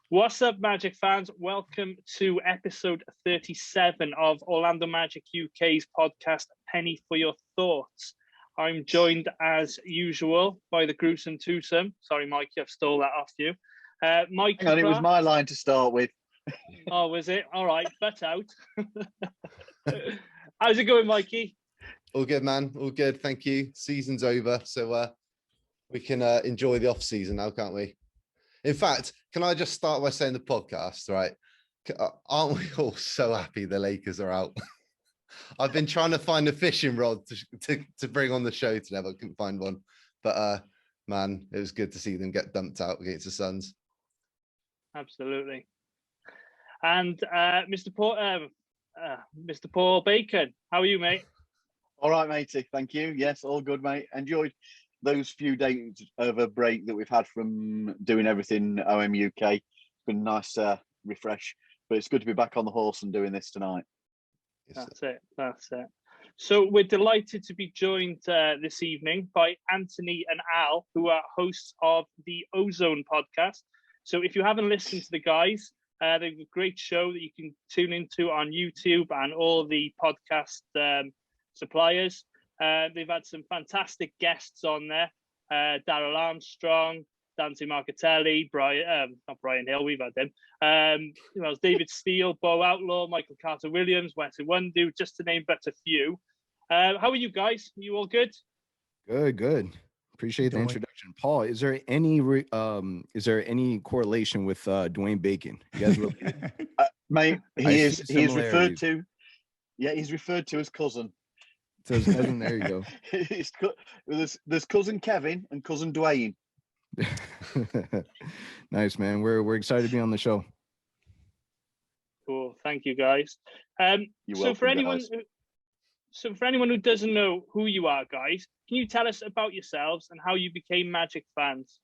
What's up, Magic fans? Welcome to episode 37 of Orlando Magic UK's podcast, Penny for Your Thoughts. I'm joined, as usual, by the gruesome twosome. Sorry, Mikey, I've stole that off you. Mikey, Hang on, it was my line to start with. Oh, was it? All right, butt out. How's it going, Mikey? All good, man. All good. Thank you. Season's over, so we can enjoy the off season now, can't we? In fact, can I just start by saying the podcast, right? Aren't we all so happy the Lakers are out? I've been trying to find a fishing rod to bring on the show today, but I couldn't find one. But man, it was good to see them get dumped out against the Suns. Absolutely. And Mr. Paul Bacon, how are you, mate? All right, matey. Thank you. Yes, all good, mate. Enjoyed those few days of a break that we've had from doing everything OM UK. It's been a nice refresh, but it's good to be back on the horse and doing this tonight. That's it. So we're delighted to be joined this evening by Anthony and Al, who are hosts of the OZone Podcast. So if you haven't listened to the guys, they have a great show that you can tune into on YouTube and all the podcast suppliers. They've had some fantastic guests on there. Daryl Armstrong, Dante Marcatelli, not Brian Hill, we've had him. David Steele, Bo Outlaw, Michael Carter-Williams, Wesley Wundu, just to name but a few. How are you guys? Are you all good? Good. Appreciate the introduction. Paul, is there any correlation with Dwayne Bacon? You guys really mate, he is referred to. Yeah, he's referred to as cousin. So his cousin, there you go. There's cousin Kevin and cousin Dwayne. Nice, man. We're excited to be on the show. Cool. Thank you, guys. So for anyone who doesn't know who you are, guys, can you tell us about yourselves and how you became Magic fans?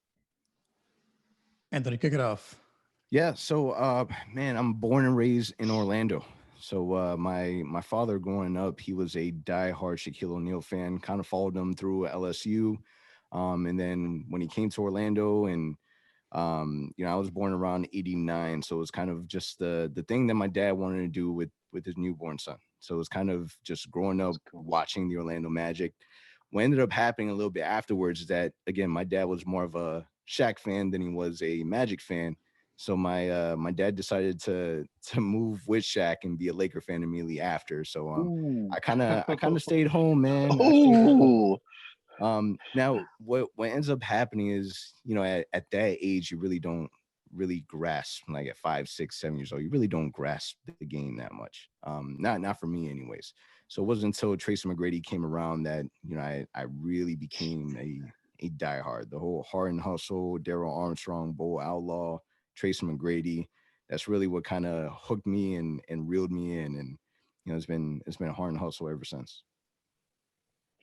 Anthony, kick it off. Yeah. So, man, I'm born and raised in Orlando. So my father growing up, he was a diehard Shaquille O'Neal fan, kind of followed him through LSU. And then when he came to Orlando and, I was born around 89. So it was kind of just the thing that my dad wanted to do with his newborn son. So it was kind of just growing up watching the Orlando Magic. What ended up happening a little bit afterwards is that, again, my dad was more of a Shaq fan than he was a Magic fan. So my dad decided to move with Shaq and be a Laker fan immediately after. So I kind of stayed home, man. Now what ends up happening is, at that age, you really don't really grasp, like at 5, 6, 7 years old, you really don't grasp the game that much. Not for me anyways. So it wasn't until Tracy McGrady came around that, I really became a diehard. The whole Hard and Hustle, Daryl Armstrong, Bo Outlaw, Tracy McGrady, that's really what kind of hooked me and reeled me in. And, it's been a Hard and Hustle ever since.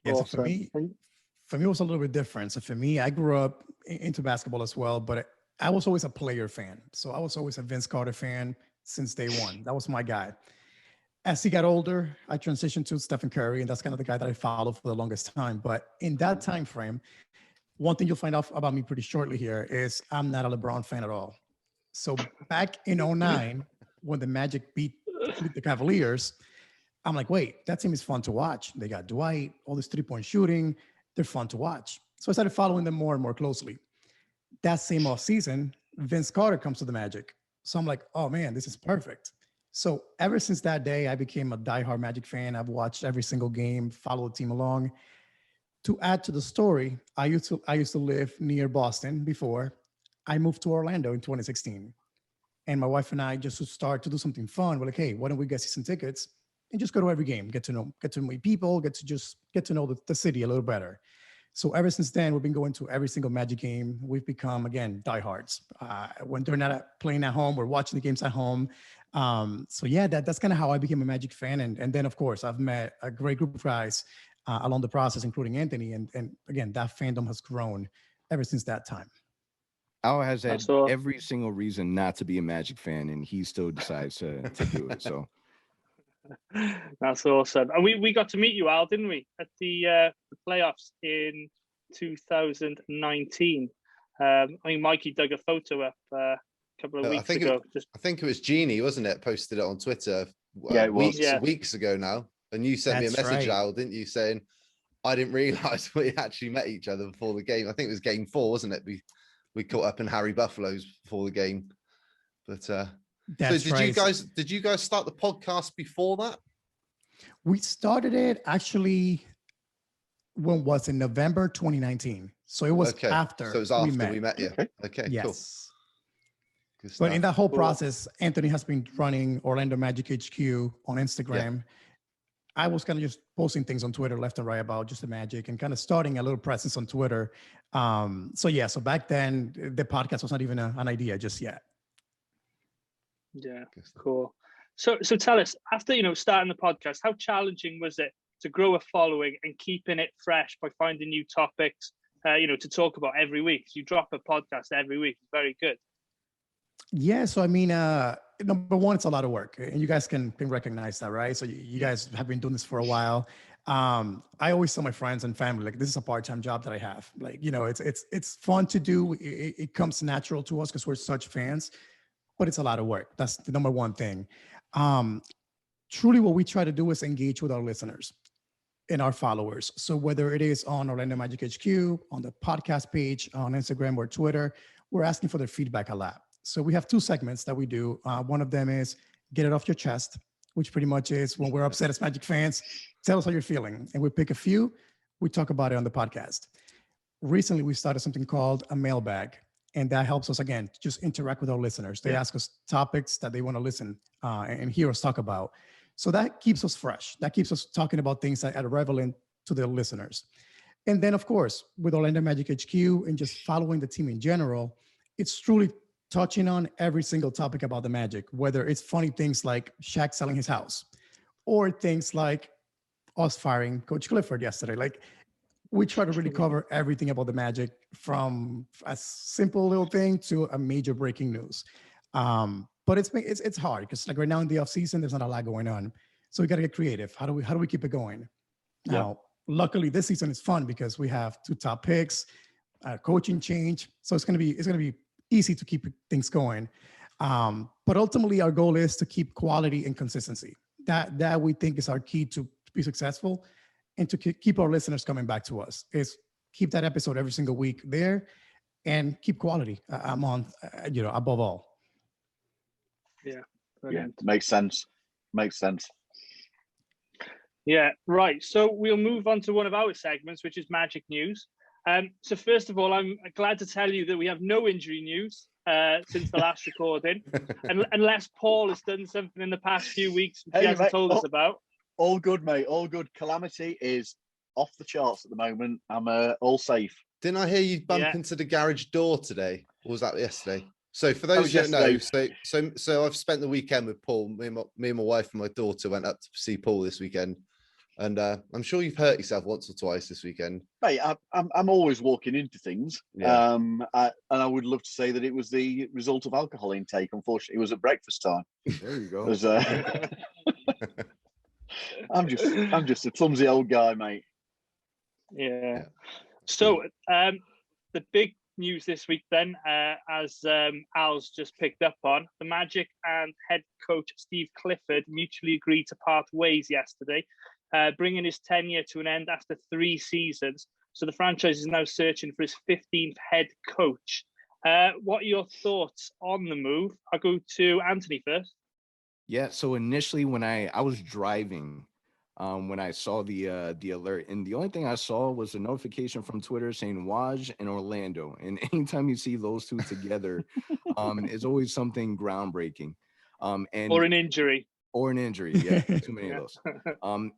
Yeah, so for me, it was a little bit different. So for me, I grew up into basketball as well, but I was always a player fan. So I was always a Vince Carter fan since day one. That was my guy. As he got older, I transitioned to Stephen Curry, and that's kind of the guy that I followed for the longest time. But in that time frame, one thing you'll find out about me pretty shortly here is I'm not a LeBron fan at all. So back in 2009, when the Magic beat the Cavaliers, I'm like, wait, that team is fun to watch. They got Dwight, all this three-point shooting. They're fun to watch. So I started following them more and more closely. That same offseason, Vince Carter comes to the Magic. So I'm like, oh man, this is perfect. So ever since that day, I became a diehard Magic fan. I've watched every single game, followed the team along. To add to the story, I used to live near Boston before. I moved to Orlando in 2016. And my wife and I just start to do something fun. We're like, hey, why don't we get season tickets and just go to every game, get to meet people, get to know the city a little better. So ever since then, we've been going to every single Magic game. We've become, again, diehards. When they're not playing at home, we're watching the games at home. So yeah, that's kind of how I became a Magic fan. And then, of course, I've met a great group of guys along the process, including Anthony. And again, that fandom has grown ever since that time. Al has had every single reason not to be a Magic fan, and he still decides to do it. So that's awesome. And we got to meet you, Al, didn't we, at the playoffs in 2019? I mean, Mikey dug a photo up couple of I weeks think ago. I think it was Jeannie, wasn't it? Posted it on Twitter. Yeah, it was. Weeks ago now. And you sent me a That's message, right. Al, didn't you, saying I didn't realise we actually met each other before the game. I think it was game 4, wasn't it? We caught up in Harry Buffalo's before the game. But That's so right. did you guys start the podcast before that? We started it actually, when was it? November 2019. So it was after. So it was after we met you. Okay, yes. cool. Good But in stuff. that whole process, Anthony has been running Orlando Magic HQ on Instagram. Yeah. I was kind of just posting things on Twitter left and right about just the Magic and kind of starting a little presence on Twitter. So back then, the podcast was not even an idea just yet. Yeah, cool. So tell us, after starting the podcast, how challenging was it to grow a following and keeping it fresh by finding new topics, to talk about every week? You drop a podcast every week. It's very good. Yeah, so I mean, number one, it's a lot of work, and you guys can recognize that, right? So you guys have been doing this for a while. I always tell my friends and family, like, this is a part-time job that I have. Like, it's fun to do. It comes natural to us because we're such fans, but it's a lot of work. That's the number one thing. Truly, what we try to do is engage with our listeners and our followers. So whether it is on Orlando Magic HQ, on the podcast page, on Instagram or Twitter, we're asking for their feedback a lot. So we have 2 segments that we do. One of them is Get It Off Your Chest, which pretty much is when we're upset as Magic fans, tell us how you're feeling. And we pick a few, we talk about it on the podcast. Recently, we started something called a mailbag, and that helps us, again, just interact with our listeners. They ask us topics that they want to listen and hear us talk about. So that keeps us fresh. That keeps us talking about things that are relevant to the listeners. And then, of course, with Orlando Magic HQ and just following the team in general, it's truly touching on every single topic about the Magic, whether it's funny things like Shaq selling his house or things like us firing Coach Clifford yesterday. Like, we try to really cover everything about the Magic, from a simple little thing to a major breaking news. But it's hard because, like, right now in the offseason, there's not a lot going on. So we got to get creative. How do we keep it going? Now, luckily this season is fun because we have 2 top picks, a coaching change. So it's gonna be easy to keep things going. But ultimately our goal is to keep quality and consistency. That we think is our key to be successful and to keep our listeners coming back to us, is keep that episode every single week there and keep quality a month, above all. Yeah. Brilliant. Yeah, makes sense. Yeah, right. So we'll move on to one of our segments, which is Magic News. So first of all, I'm glad to tell you that we have no injury news since the last recording, unless Paul has done something in the past few weeks which he hasn't told us about. All good, mate. All good. Calamity is off the charts at the moment. I'm all safe. Didn't I hear you bump into the garage door today? Or was that yesterday? So for those who don't know, so I've spent the weekend with Paul. Me and my wife and my daughter went up to see Paul this weekend. And I'm sure you've hurt yourself once or twice this weekend. Mate, I'm always walking into things. Yeah. And I would love to say that it was the result of alcohol intake. Unfortunately, it was at breakfast time. There you go. I'm just a clumsy old guy, mate. Yeah. So the big news this week then, as Al's just picked up on, the Magic and head coach Steve Clifford mutually agreed to part ways yesterday, bringing his tenure to an end after 3 seasons. So the franchise is now searching for his 15th head coach. What are your thoughts on the move? I'll go to Anthony first. Yeah, so initially when I was driving, when I saw the alert, and the only thing I saw was a notification from Twitter saying Waj and Orlando. And anytime you see those 2 together, it's always something groundbreaking. Or an injury. Or an injury, yeah, too many of those.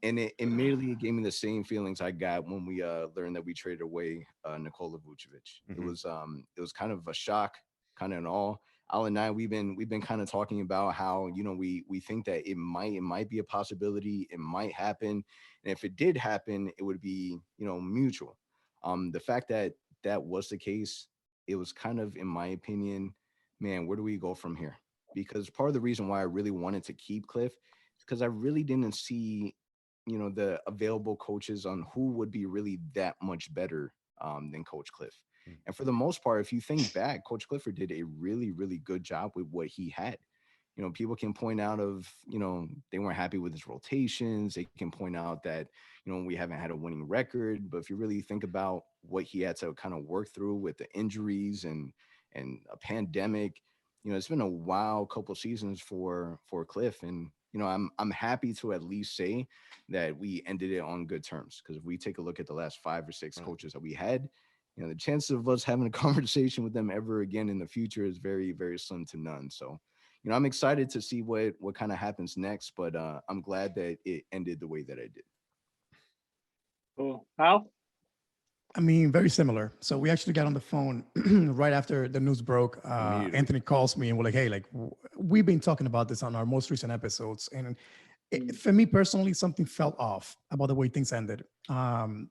And it immediately gave me the same feelings I got when we learned that we traded away Nikola Vucevic. Mm-hmm. It was kind of a shock, kind of an awe. Al and I, we've been kind of talking about how, we think that it might be a possibility, it might happen, and if it did happen, it would be mutual. The fact that that was the case, it was kind of, in my opinion, man, where do we go from here? Because part of the reason why I really wanted to keep Cliff is because I really didn't see, the available coaches on who would be really that much better than Coach Cliff. And for the most part, if you think back, Coach Clifford did a really, really good job with what he had. You know, people can point out they weren't happy with his rotations. They can point out that, we haven't had a winning record. But if you really think about what he had to kind of work through with the injuries and a pandemic, it's been a wild couple seasons for Cliff. And, I'm happy to at least say that we ended it on good terms. Because if we take a look at the last 5 or 6 coaches that we had, the chances of us having a conversation with them ever again in the future is very, very slim to none. So, I'm excited to see what kind of happens next, but I'm glad that it ended the way that it did. Cool. Al? I mean, very similar. So we actually got on the phone right after the news broke. Anthony calls me and we're like, hey, we've been talking about this on our most recent episodes. And for me personally, something felt off about the way things ended. The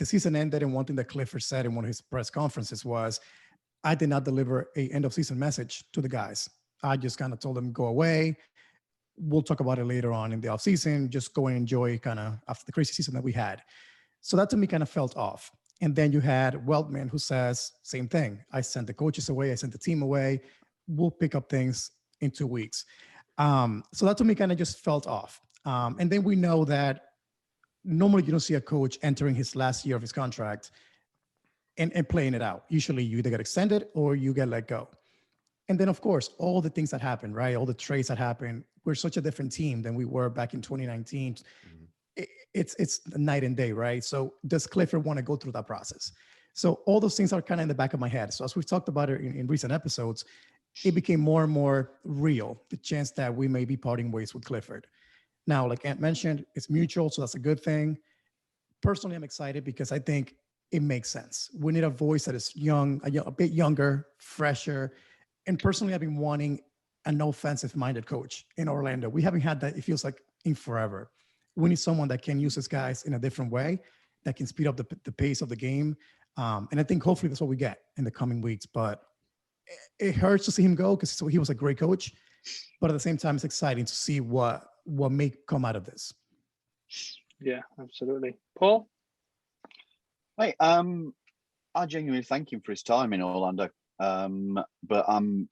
season ended, and one thing that Clifford said in one of his press conferences was, I did not deliver a end of season message to the guys. I just kind of told them, go away. We'll talk about it later on in the offseason. Just go and enjoy kind of after the crazy season that we had. So that to me kind of felt off. And then you had Weltman, who says, same thing. I sent the coaches away. I sent the team away. We'll pick up things in 2 weeks. So that to me kind of just felt off. And then we know that normally you don't see a coach entering his last year of his contract and playing it out. Usually you either get extended or you get let go. And then, of course, all the things that happened, right? All the trades that happened. We're such a different team than we were back in 2019. It's night and day, right? So does Clifford want to go through that process? So all those things are kind of in the back of my head. So as we've talked about it in recent episodes, it became more and more real, the chance that we may be parting ways with Clifford. Now, like Ant mentioned, it's mutual, so that's a good thing. Personally, I'm excited because I think it makes sense. We need a voice that is young, a bit younger, fresher. And personally, I've been wanting an offensive-minded coach in Orlando. We haven't had that, it feels like, in forever. We need someone that can use his guys in a different way, that can speed up the pace of the game. And I think hopefully that's what we get in the coming weeks. But it hurts to see him go because he was a great coach. But at the same time, it's exciting to see what may come out of this. Yeah, absolutely. Paul? Hey, I genuinely thank him for his time in Orlando. But I'm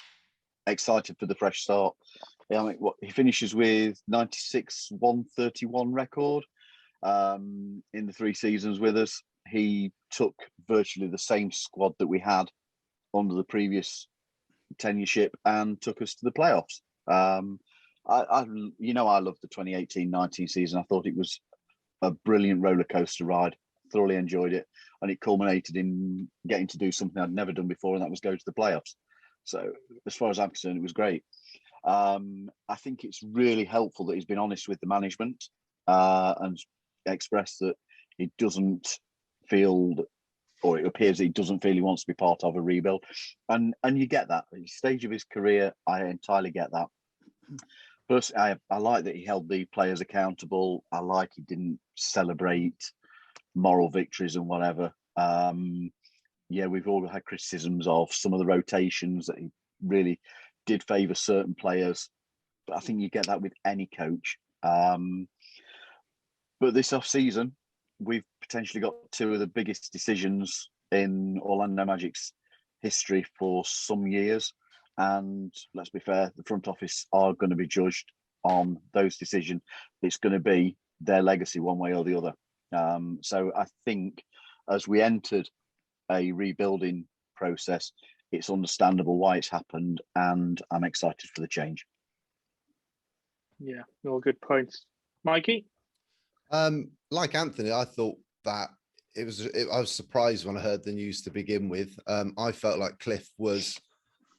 excited for the fresh start. Yeah, I mean, he finishes with 96-131 record in the 3 seasons with us. He took virtually the same squad that we had under the previous tenureship and took us to the playoffs. I loved the 2018-19 season. I thought it was a brilliant roller coaster ride. Thoroughly enjoyed it, and it culminated in getting to do something I'd never done before, and that was go to the playoffs. So as far as I'm concerned, it was great. I think it's really helpful that he's been honest with the management and expressed that he doesn't feel, or it appears that he doesn't feel he wants to be part of a rebuild. And you get that. At the stage of his career, I entirely get that. Personally, I like that he held the players accountable. I like he didn't celebrate moral victories and whatever. We've all had criticisms of some of the rotations that he really did favour certain players, but I think you get that with any coach. But this off-season, we've potentially got 2 of the biggest decisions in Orlando Magic's history for some years. And let's be fair, the front office are going to be judged on those decisions. It's going to be their legacy one way or the other. So I think as we entered a rebuilding process, it's understandable why it's happened, and I'm excited for the change. Yeah, all good points. Mikey? Like Anthony, I thought that I was surprised when I heard the news to begin with. I felt like Cliff was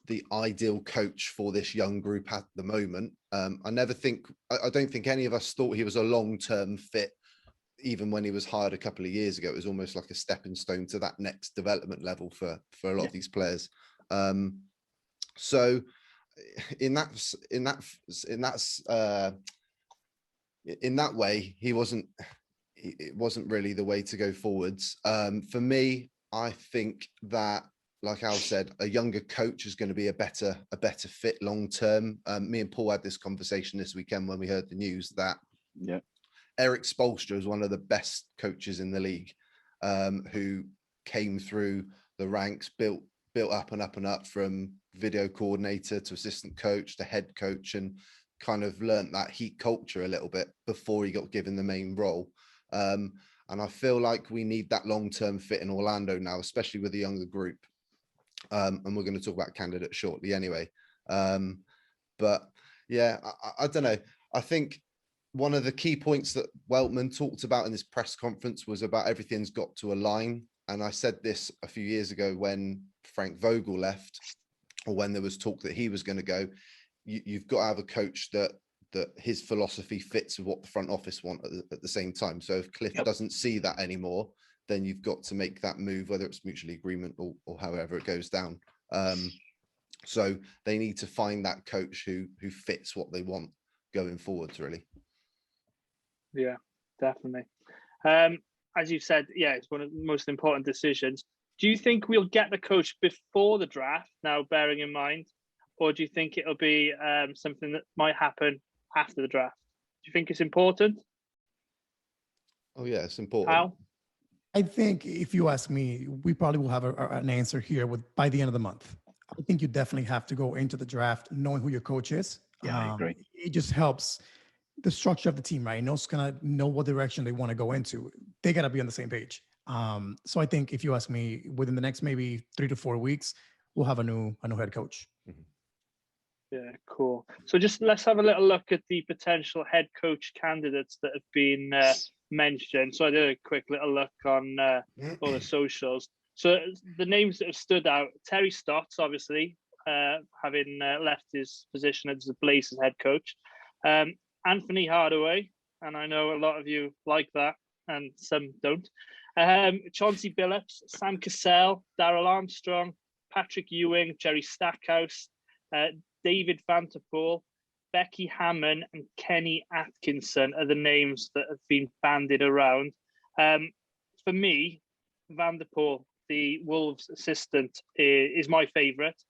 the ideal coach for this young group at the moment. I don't think any of us thought he was a long-term fit. Even when he was hired a couple of years ago, it was almost like a stepping stone to that next development level for a lot of these players. So in that way, it wasn't really the way to go forwards. For me, I think that, like Al said, a younger coach is going to be a better fit long term. Me and Paul had this conversation this weekend when we heard the news that Eric Spoelstra is one of the best coaches in the league, who came through the ranks, built up and up and up from video coordinator to assistant coach to head coach, and kind of learnt that Heat culture a little bit before he got given the main role. And I feel like we need that long-term fit in Orlando now, especially with the younger group. And we're going to talk about candidates shortly anyway. But yeah, I don't know. I think one of the key points that Weltman talked about in this press conference was about everything's got to align. And I said this a few years ago when Frank Vogel left, or when there was talk that he was going to go. You've got to have a coach that his philosophy fits with what the front office want at the same time. So if Cliff doesn't see that anymore, then you've got to make that move, whether it's mutually agreement or however it goes down. So they need to find that coach who fits what they want going forwards, really. Yeah, definitely. As you said, yeah, it's one of the most important decisions. Do you think we'll get the coach before the draft, now bearing in mind, or do you think it'll be something that might happen after the draft? Do you think it's important? Oh yeah, it's important. How? I think if you ask me, we probably will have an answer here by the end of the month. I think you definitely have to go into the draft knowing who your coach is. Yeah, I agree. It just helps the structure of the team, right? Know what direction they want to go into. They got to be on the same page. So I think if you ask me, within the next maybe 3 to 4 weeks, we'll have a new head coach. Mm-hmm. Yeah, cool. So just let's have a little look at the potential head coach candidates that have been mentioned. So I did a quick little look on all the socials. So the names that have stood out: Terry Stotts, obviously, having left his position as the Blazers head coach. Anthony Hardaway, and I know a lot of you like that, and some don't. Chauncey Billups, Sam Cassell, Darrell Armstrong, Patrick Ewing, Jerry Stackhouse, David Vanderpool, Becky Hammond, and Kenny Atkinson are the names that have been bandied around. For me, Vanderpool, the Wolves assistant, is my favourite.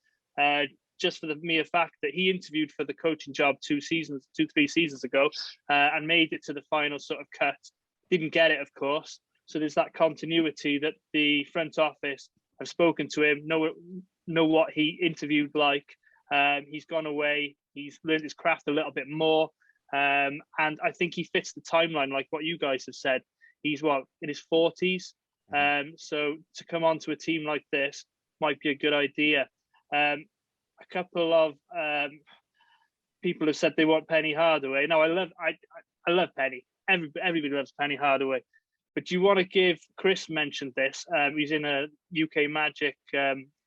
Just for the mere fact that he interviewed for the coaching job 3 seasons ago, and made it to the final sort of cut. Didn't get it, of course. So there's that continuity that the front office have spoken to him, know what he interviewed like. He's gone away. He's learned his craft a little bit more. And I think he fits the timeline, like what you guys have said. He's in his 40s. So to come onto a team like this might be a good idea. A couple of people have said they want Penny Hardaway. Now I love Penny. Everybody loves Penny Hardaway. But you want to give, Chris mentioned this. He's in a UK Magic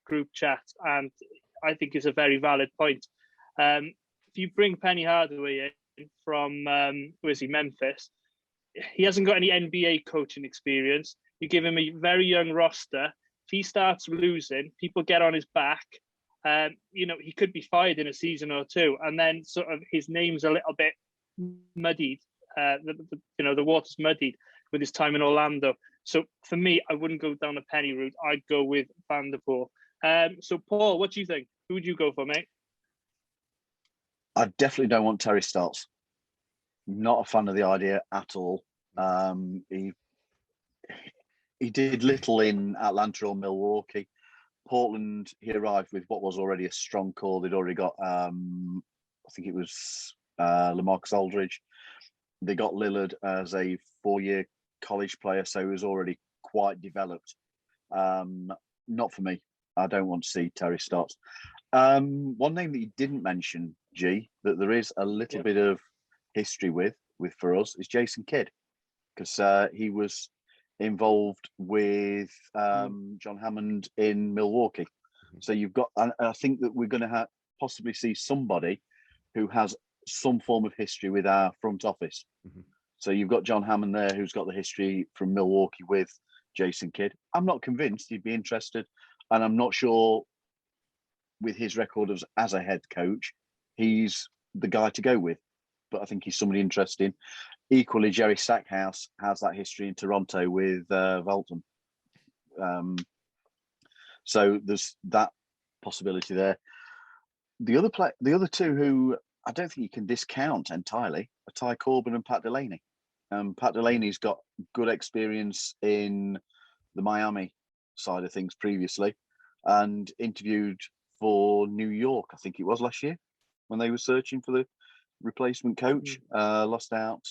group chat, and I think it's a very valid point. If you bring Penny Hardaway in from Memphis, he hasn't got any NBA coaching experience. You give him a very young roster. If he starts losing, people get on his back. He could be fired in a season or two, and then sort of his name's a little bit muddied. The water's muddied with his time in Orlando. So for me, I wouldn't go down the Penny route. I'd go with Vanderpool. So Paul, what do you think? Who would you go for, mate? I definitely don't want Terry Stotts. Not a fan of the idea at all. He did little in Atlanta or Milwaukee. Portland, he arrived with what was already a strong core. They'd already got, I think it was LaMarcus Aldridge. They got Lillard as a 4-year college player, so he was already quite developed. Not for me. I don't want to see Terry Stotts. One name that you didn't mention, G, that there is a little bit of history with for us is Jason Kidd, because he was involved with John Hammond in Milwaukee. So you've got, and I think that we're going to possibly see somebody who has some form of history with our front office. So you've got John Hammond there, who's got the history from Milwaukee with Jason Kidd. I'm not convinced he'd be interested, and I'm not sure with his record as a head coach, he's the guy to go with. But I think he's somebody interesting. Equally, Jerry Stackhouse has that history in Toronto with Velton. So there's that possibility there. The other two who I don't think you can discount entirely are Ty Corbin and Pat Delaney. Pat Delaney's got good experience in the Miami side of things previously, and interviewed for New York, I think it was last year, when they were searching for the replacement coach. Lost out,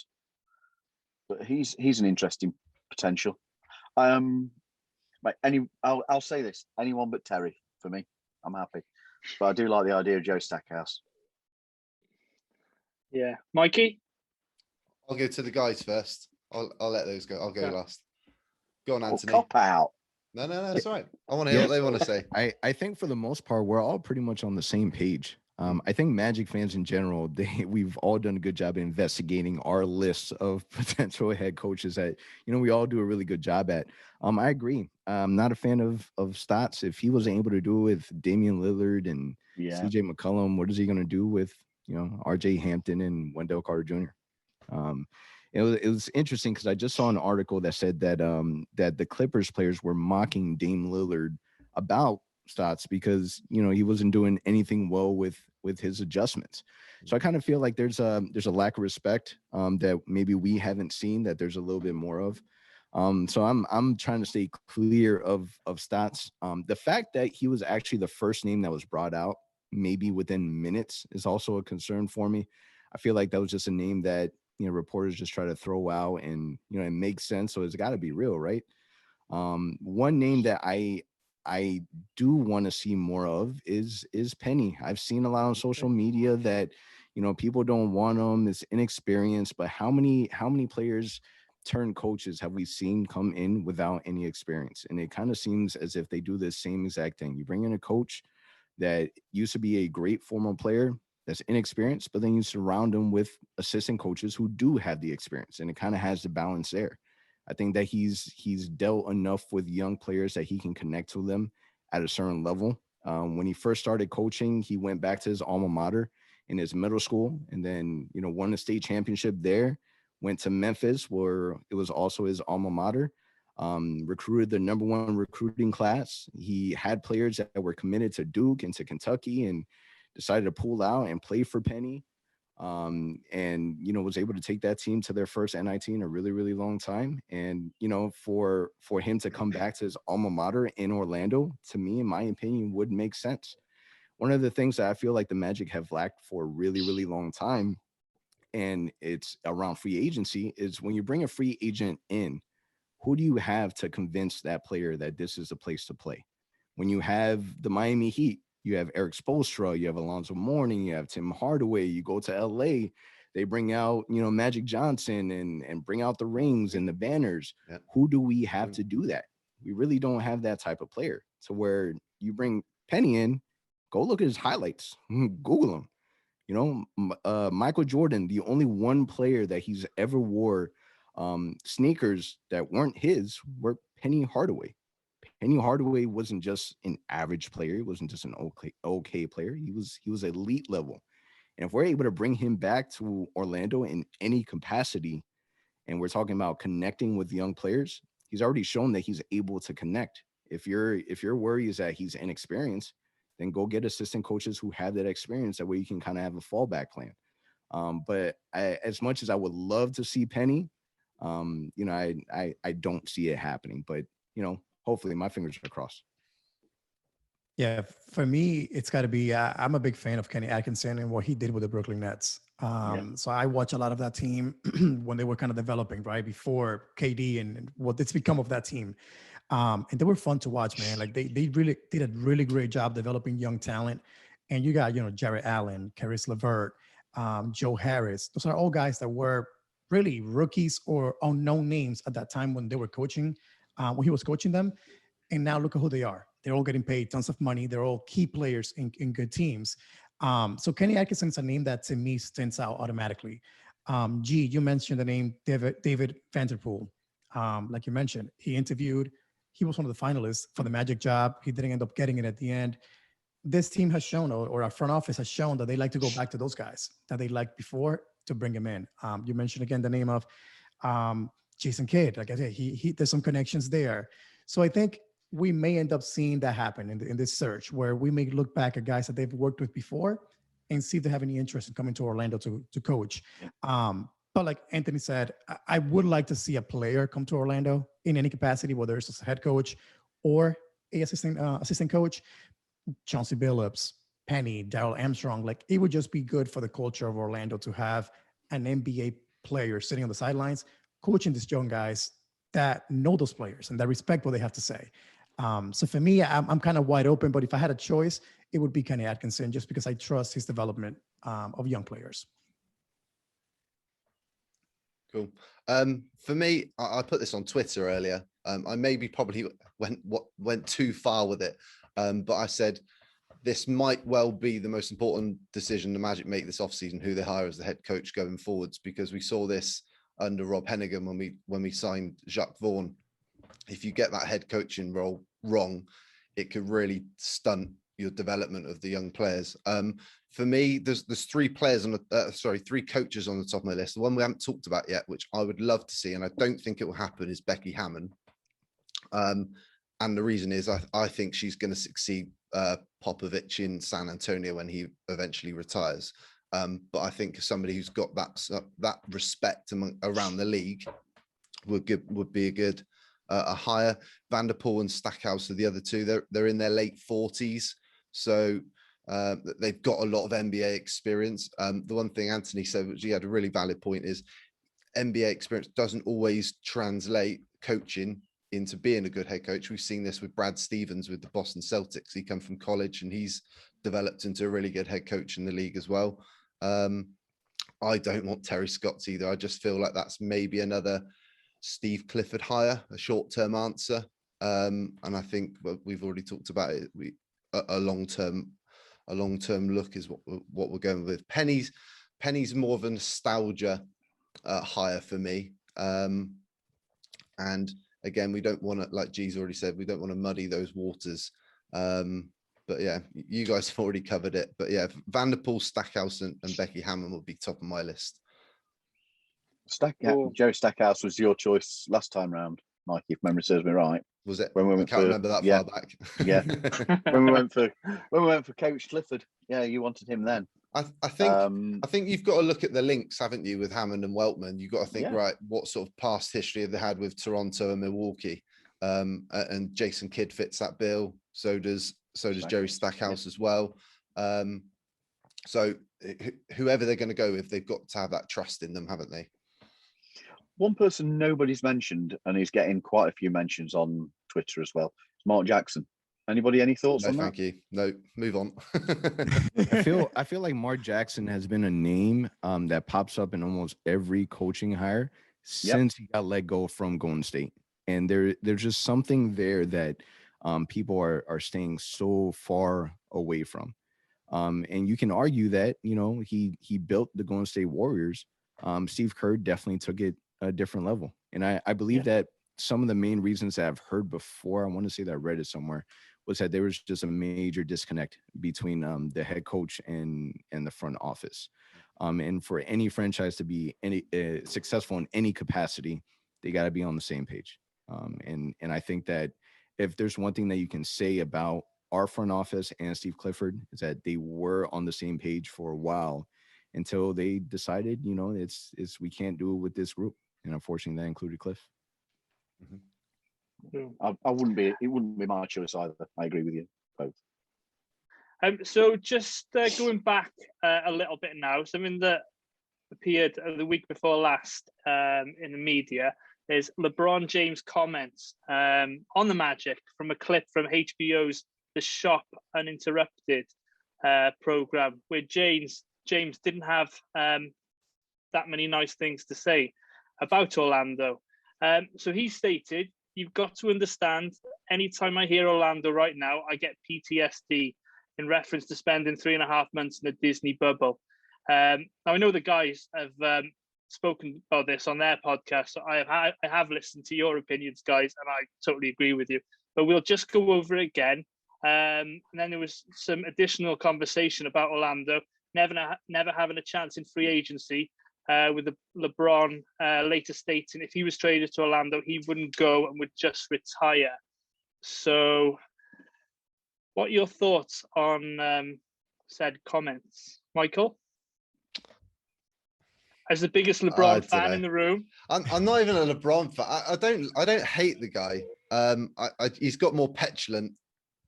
but he's an interesting potential. I'll say this: anyone but Terry for me. I'm happy, but I do like the idea of Joe Stackhouse. Yeah, Mikey. I'll go to the guys first. I'll let those go. I'll go last. Go on, Anthony. Cop out. No, it's all right. I want to hear what they want to say. I think for the most part, we're all pretty much on the same page. I think Magic fans in general, we've all done a good job investigating our lists of potential head coaches that, we all do a really good job at. I agree. I'm not a fan of Stotts. If he wasn't able to do it with Damian Lillard and CJ McCollum, what is he going to do with, RJ Hampton and Wendell Carter Jr.? It was interesting because I just saw an article that said that that the Clippers players were mocking Dame Lillard about Stotts because he wasn't doing anything well with his adjustments. So I kind of feel like there's a lack of respect that maybe we haven't seen, that there's a little bit more of. So I'm trying to stay clear of Stotts. The fact that he was actually the first name that was brought out, maybe within minutes, is also a concern for me. I feel like that was just a name that reporters just try to throw out, and it makes sense, so it's got to be real, right? One name that I do want to see more of is Penny. I've seen a lot on social media that people don't want him. It's inexperienced, but how many players turned coaches have we seen come in without any experience? And it kind of seems as if they do the same exact thing. You bring in a coach that used to be a great former player that's inexperienced, but then you surround them with assistant coaches who do have the experience, and it kind of has the balance there. I think that he's dealt enough with young players that he can connect to them at a certain level. When he first started coaching, he went back to his alma mater in his middle school, and then won the state championship there. Went to Memphis, where it was also his alma mater. Recruited the #1 recruiting class. He had players that were committed to Duke and to Kentucky, and decided to pull out and play for Penny. And was able to take that team to their first NIT in a really, really long time. And for him to come back to his alma mater in Orlando, to me, in my opinion, would make sense. One of the things that I feel like the Magic have lacked for a really, really long time, and it's around free agency, is when you bring a free agent in, who do you have to convince that player that this is the place to play? When you have the Miami Heat, you have Eric Spoelstra, you have Alonzo Mourning, you have Tim Hardaway. You go to LA, they bring out, Magic Johnson and bring out the rings and the banners. Yeah. Who do we have to do that? We really don't have that type of player. So where you bring Penny in, go look at his highlights, Google him. Michael Jordan, the only one player that he's ever wore sneakers that weren't his were Penny Hardaway. Penny Hardaway wasn't just an average player. He wasn't just an okay player. He was elite level. And if we're able to bring him back to Orlando in any capacity, and we're talking about connecting with young players, he's already shown that he's able to connect. If your worry is that he's inexperienced, then go get assistant coaches who have that experience. That way you can kind of have a fallback plan. But as much as I would love to see Penny, I don't see it happening. But hopefully, my fingers are crossed. Yeah, for me, it's got to be. I'm a big fan of Kenny Atkinson and what he did with the Brooklyn Nets. So I watch a lot of that team when they were kind of developing, right before KD and what it's become of that team. And they were fun to watch, man. Like they really did a really great job developing young talent. And you got Jarrett Allen, Caris LeVert, Joe Harris. Those are all guys that were really rookies or unknown names at that time when they were coaching. When he was coaching them, and now look at who they are. They're all getting paid tons of money. They're all key players in good teams. So Kenny Atkinson is a name that to me stands out automatically. You mentioned the name David Vanderpool. Like you mentioned, he was one of the finalists for the Magic job. He didn't end up getting it at the end. This team has shown, or our front office has shown, that they like to go back to those guys that they liked before to bring him in. You mentioned again the name of Jason Kidd. Like I said, he there's some connections there. So I think we may end up seeing that happen in this search, where we may look back at guys that they've worked with before and see if they have any interest in coming to Orlando to coach. But like Anthony said, I would like to see a player come to Orlando in any capacity, whether it's as a head coach or a assistant coach, Chauncey Billups, Penny, Darrell Armstrong, like it would just be good for the culture of Orlando to have an NBA player sitting on the sidelines, coaching these young guys that know those players and that respect what they have to say. So for me, I'm kind of wide open, but if I had a choice, it would be Kenny Atkinson, just because I trust his development of young players. Cool. For me, I put this on Twitter earlier. I maybe probably went too far with it, but I said this might well be the most important decision the Magic make this offseason, who they hire as the head coach going forwards, because we saw this under Rob Hennigan when we signed Jacques Vaughn. If you get that head coaching role wrong, it could really stunt your development of the young players. For me, there's three coaches on the top of my list. The one we haven't talked about yet, which I would love to see, and I don't think it will happen, is Becky Hammon. And the reason is I think she's going to succeed Popovich in San Antonio when he eventually retires. But I think somebody who's got that respect around the league would be a good hire. Vanderpool and Stackhouse are the other two. They're in their late 40s, so they've got a lot of NBA experience. The one thing Anthony said, which he had a really valid point, is NBA experience doesn't always translate coaching into being a good head coach. We've seen this with Brad Stevens with the Boston Celtics. He come from college and he's developed into a really good head coach in the league as well. I don't want Terry Stotts either. I just feel like that's maybe another Steve Clifford hire, a short-term answer. And I think we've already talked about it. A long-term look is what we're going with. Penny's more of a nostalgia hire for me. And again, we don't want to, like G's already said, we don't want to muddy those waters. But yeah, you guys have already covered it. But yeah, Vanderpool, Stackhouse, and Becky Hammon would be top of my list. Joe Stackhouse was your choice last time round, Mikey, if memory serves me right. Was it? When we I can't remember that far back. Yeah. when we went for Coach Clifford. Yeah, you wanted him then. I think you've got to look at the links, haven't you, with Hammond and Weltman? You've got to think, right, what sort of past history have they had with Toronto and Milwaukee? And Jason Kidd fits that bill. So does Jerry Stackhouse as well. So whoever they're going to go with, they've got to have that trust in them, haven't they? One person nobody's mentioned, and he's getting quite a few mentions on Twitter as well, is Mark Jackson. Anybody any thoughts on that? Thank you. No, move on. I feel like Mark Jackson has been a name that pops up in almost every coaching hire since he got let go from Golden State. And there's just something there that people are staying so far away from. And you can argue that, he built the Golden State Warriors. Steve Kerr definitely took it a different level. And I believe that some of the main reasons that I've heard before, I want to say that I read it somewhere, was that there was just a major disconnect between the head coach and the front office. And for any franchise to be successful in any capacity, they got to be on the same page. And I think that if there's one thing that you can say about our front office and Steve Clifford, is that they were on the same page for a while until they decided, it's we can't do it with this group. And unfortunately, that included Cliff. Mm-hmm. It wouldn't be my choice either. I agree with you both. So just going back a little bit now, something that appeared the week before last in the media is LeBron James' comments on the Magic from a clip from HBO's The Shop Uninterrupted program, where James didn't have that many nice things to say about Orlando. So he stated, "You've got to understand, anytime I hear Orlando right now, I get PTSD," in reference to spending 3.5 months in a Disney bubble. Now, I know the guys have spoken about this on their podcast, so I have listened to your opinions, guys, and I totally agree with you. But we'll just go over it again. And then there was some additional conversation about Orlando never having a chance in free agency, with LeBron later stating if he was traded to Orlando, he wouldn't go and would just retire. So what are your thoughts on said comments, Michael? As the biggest LeBron fan in the room. I'm not even a LeBron fan. I don't hate the guy. He's got more petulant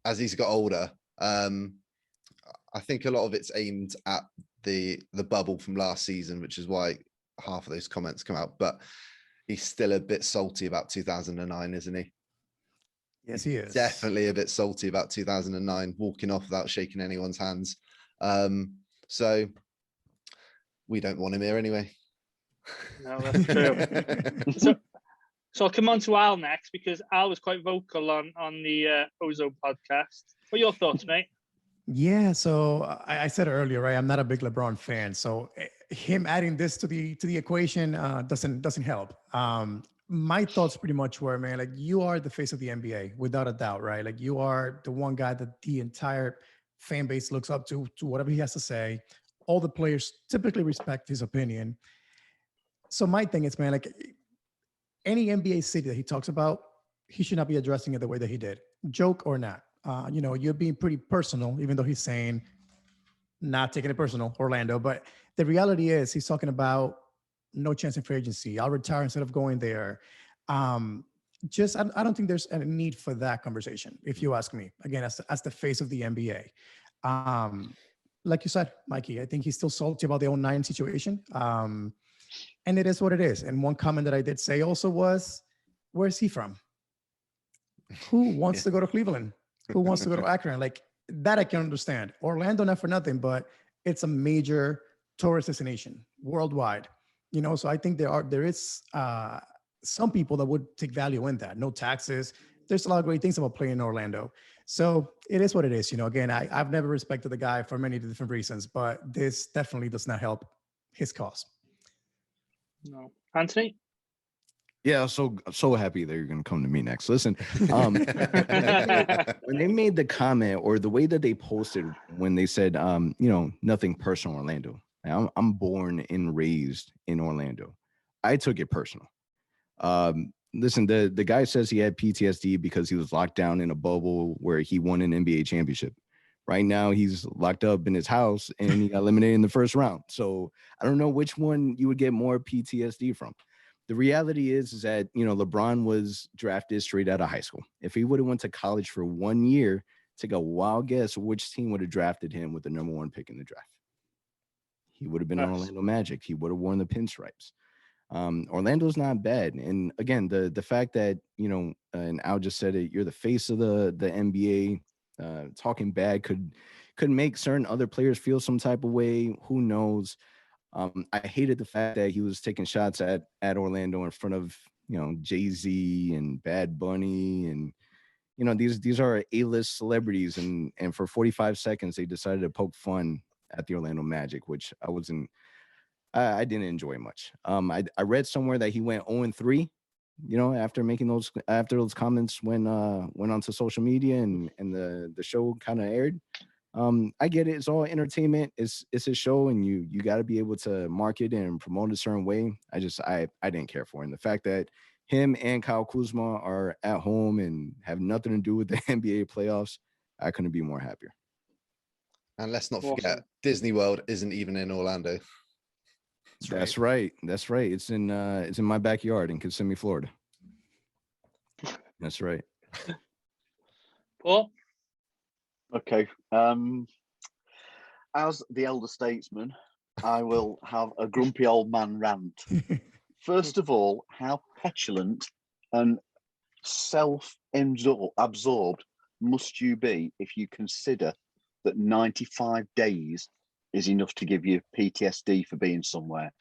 as he's got older. I think a lot of it's aimed at the bubble from last season, which is why half of those comments come out. But he's still a bit salty about 2009, isn't he? Yes, he is. Definitely a bit salty about 2009, walking off without shaking anyone's hands. So we don't want him here anyway. No, that's true. So I'll come on to Al next, because Al was quite vocal on the OZone podcast. What are your thoughts, mate? Yeah, so I said earlier, right? I'm not a big LeBron fan, so him adding this to the equation doesn't help. My thoughts pretty much were, man, like, you are the face of the NBA without a doubt, right? Like, you are the one guy that the entire fan base looks up to whatever he has to say. All the players typically respect his opinion. So my thing is, man, like, any NBA city that he talks about, he should not be addressing it the way that he did, joke or not. You're being pretty personal, even though he's saying not taking it personal, Orlando. But the reality is, he's talking about no chance in free agency. I'll retire instead of going there. I don't think there's a need for that conversation, if you ask me. Again, as the face of the NBA. Like you said, Mikey, I think he's still salty about the 2009 situation. And it is what it is. And one comment that I did say also was, where's he from? Who wants to go to Cleveland? Who wants to go to Akron? Like, that I can understand. Orlando, not for nothing, but it's a major tourist destination worldwide. So I think there is some people that would take value in that. No taxes. There's a lot of great things about playing in Orlando. So it is what it is. Again, I've never respected the guy for many different reasons, but this definitely does not help his cause. No. Anthony? Yeah, so happy that you're going to come to me next. Listen, when they made the comment, or the way that they posted when they said, nothing personal, Orlando. I'm born and raised in Orlando. I took it personal. Listen, the guy says he had PTSD because he was locked down in a bubble where he won an NBA championship. Right now, he's locked up in his house and he got eliminated in the first round. So I don't know which one you would get more PTSD from. The reality is that, LeBron was drafted straight out of high school. If he would have went to college for 1 year, take a wild guess which team would have drafted him with the number 1 pick in the draft. He would have been Orlando Magic. He would have worn the pinstripes. Orlando's not bad. And again, the fact that, and Al just said it, you're the face of the NBA, talking bad could make certain other players feel some type of way. Who knows? I hated the fact that he was taking shots at Orlando in front of, Jay-Z and Bad Bunny. And, these are A-list celebrities. And for 45 seconds, they decided to poke fun at the Orlando Magic, which I didn't enjoy much. I read somewhere that he went 0-3, after making those comments went onto social media and the show kind of aired. I get it. It's all entertainment. It's a show, and you got to be able to market and promote a certain way. I didn't care for it. And the fact that him and Kyle Kuzma are at home and have nothing to do with the NBA playoffs, I couldn't be more happier. And let's not forget, Disney World isn't even in Orlando. That's right. It's in my backyard in Kissimmee, Florida. That's right. Paul? Okay. As the elder statesman, I will have a grumpy old man rant. First of all, how petulant and self-absorbed must you be if you consider that 95 days is enough to give you PTSD for being somewhere?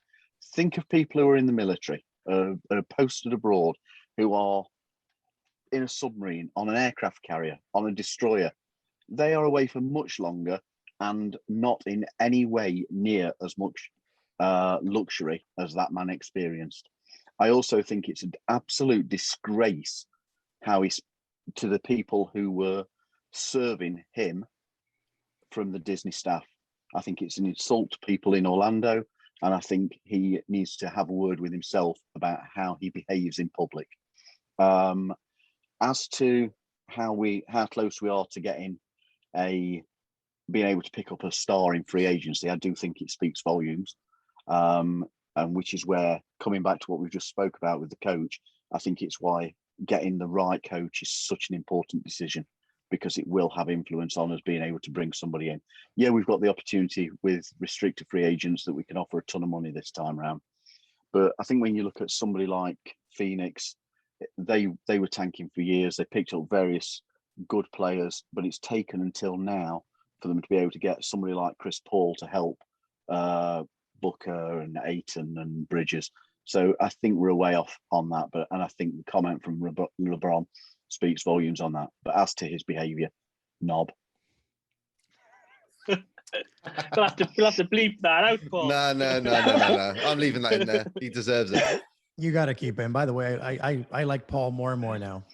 Think of people who are in the military, are posted abroad, who are in a submarine, on an aircraft carrier, on a destroyer. They are away for much longer and not in any way near as much luxury as that man experienced. I also think it's an absolute disgrace how he's to the people who were serving him from the Disney staff. I think it's an insult to people in Orlando, and I think he needs to have a word with himself about how he behaves in public. As to how close we are to getting being able to pick up a star in free agency, I do think it speaks volumes. And which is where, coming back to what we just spoke about with the coach, I think it's why getting the right coach is such an important decision, because it will have influence on us being able to bring somebody in. Yeah, we've got the opportunity with restricted free agents that we can offer a ton of money this time around. But I think when you look at somebody like Phoenix, they were tanking for years. They picked up various good players, but it's taken until now for them to be able to get somebody like Chris Paul to help Booker and Ayton and Bridges. So I think we're way off on that. And I think the comment from LeBron speaks volumes on that. But as to his behaviour, knob. We'll have to bleep that out, Paul. No. I'm leaving that in there. He deserves it. You got to keep him. By the way, I like Paul more and more now.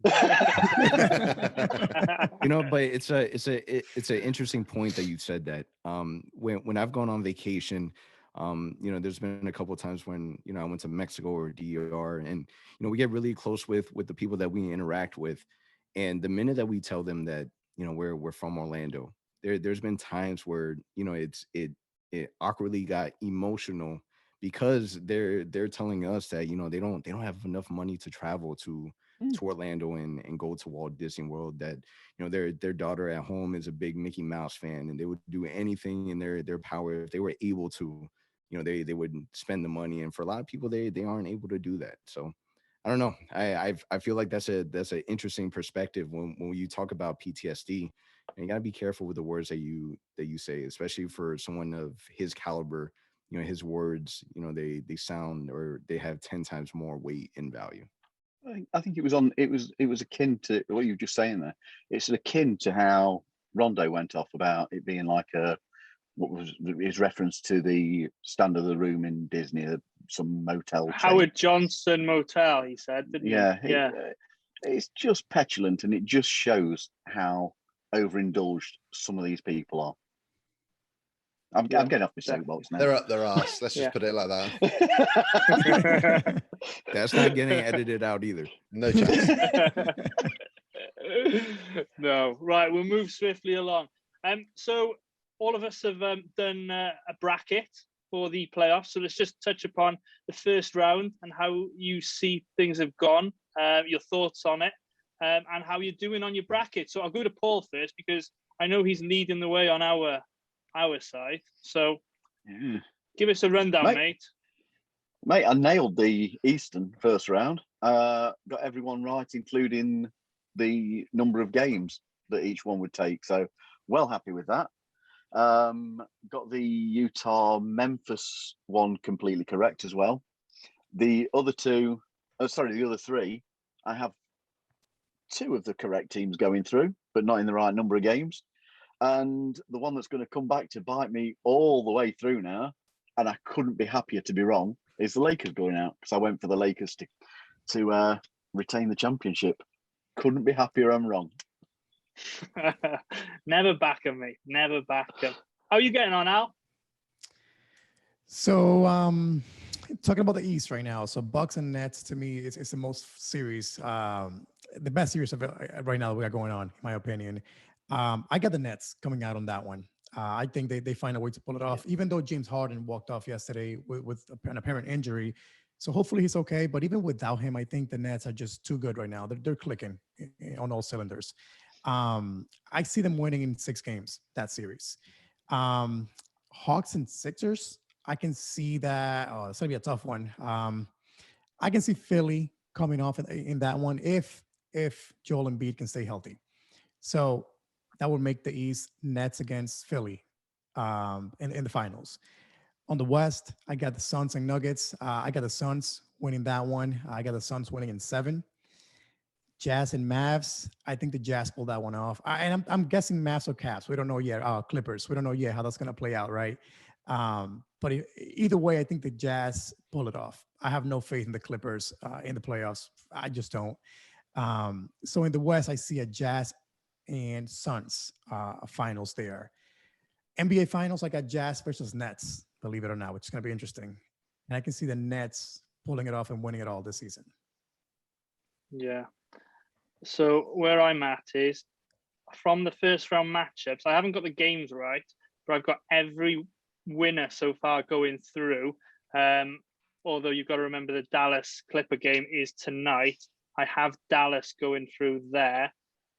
But it's an interesting point that you said that. When I've gone on vacation, there's been a couple of times when I went to Mexico or DR, and we get really close with the people that we interact with, and the minute that we tell them that we're from Orlando, there's been times where it awkwardly got emotional, because they're telling us that they don't have enough money to travel to Orlando and go to Walt Disney World, that their daughter at home is a big Mickey Mouse fan, and they would do anything in their power if they were able to. They would spend the money, and for a lot of people they aren't able to do that. So I don't know. I feel like that's an interesting perspective when you talk about PTSD. And you got to be careful with the words that you say, especially for someone of his caliber. His words, they sound, or they have 10 times more weight and value. I think it was akin to what you were just saying there. It's akin to how Rondo went off about it being like what was his reference to the stand of the room in Disney, some motel chain. Howard Johnson Motel, he said, didn't he? Yeah. It's just petulant, and it just shows how overindulged some of these people are. I'm getting off my soapbox now. They're up their arse. Let's just put it like that. That's not getting edited out either. No chance. No. Right, we'll move swiftly along. So all of us have done a bracket for the playoffs. So let's just touch upon the first round and how you see things have gone, your thoughts on it, and how you're doing on your bracket. So I'll go to Paul first, because I know he's leading the way on our side. So give us a rundown, mate. Mate, I nailed the Eastern first round. Got everyone right, including the number of games that each one would take. So well happy with that. Got the Utah-Memphis one completely correct as well. The other three, I have two of the correct teams going through, but not in the right number of games. And the one that's going to come back to bite me all the way through now, and I couldn't be happier to be wrong, is the Lakers going out, because I went for the Lakers to retain the championship. Couldn't be happier I'm wrong. Never back him, mate. Never back him. How are you getting on, Al? So talking about the East right now. So Bucks and Nets, to me, it's the most series, the best series of it right now that we got going on, in my opinion. I got the Nets coming out on that one. I think they find a way to pull it off, even though James Harden walked off yesterday with an apparent injury. So hopefully he's okay. But even without him, I think the Nets are just too good right now. They're clicking on all cylinders. I see them winning in 6 games, that series. Hawks and Sixers, I can see that. Oh, it's going to be a tough one. I can see Philly coming off in that one if Joel Embiid can stay healthy. So that would make the East Nets against Philly in the finals. On the West, I got the Suns and Nuggets. I got the Suns winning that one. I got the Suns winning in 7. Jazz and Mavs. I think the Jazz pulled that one off. And I'm guessing Mavs or Cavs. We don't know yet. Clippers. We don't know yet how that's going to play out, right? But either way, I think the Jazz pull it off. I have no faith in the Clippers in the playoffs. I just don't. So in the West, I see a Jazz and Suns finals there. NBA finals, I got Jazz versus Nets, believe it or not, which is going to be interesting. And I can see the Nets pulling it off and winning it all this season. Yeah. So where I'm at is from the first round matchups, I haven't got the games right, but I've got every winner so far going through. Although you've got to remember the Dallas Clipper game is tonight. I have Dallas going through there.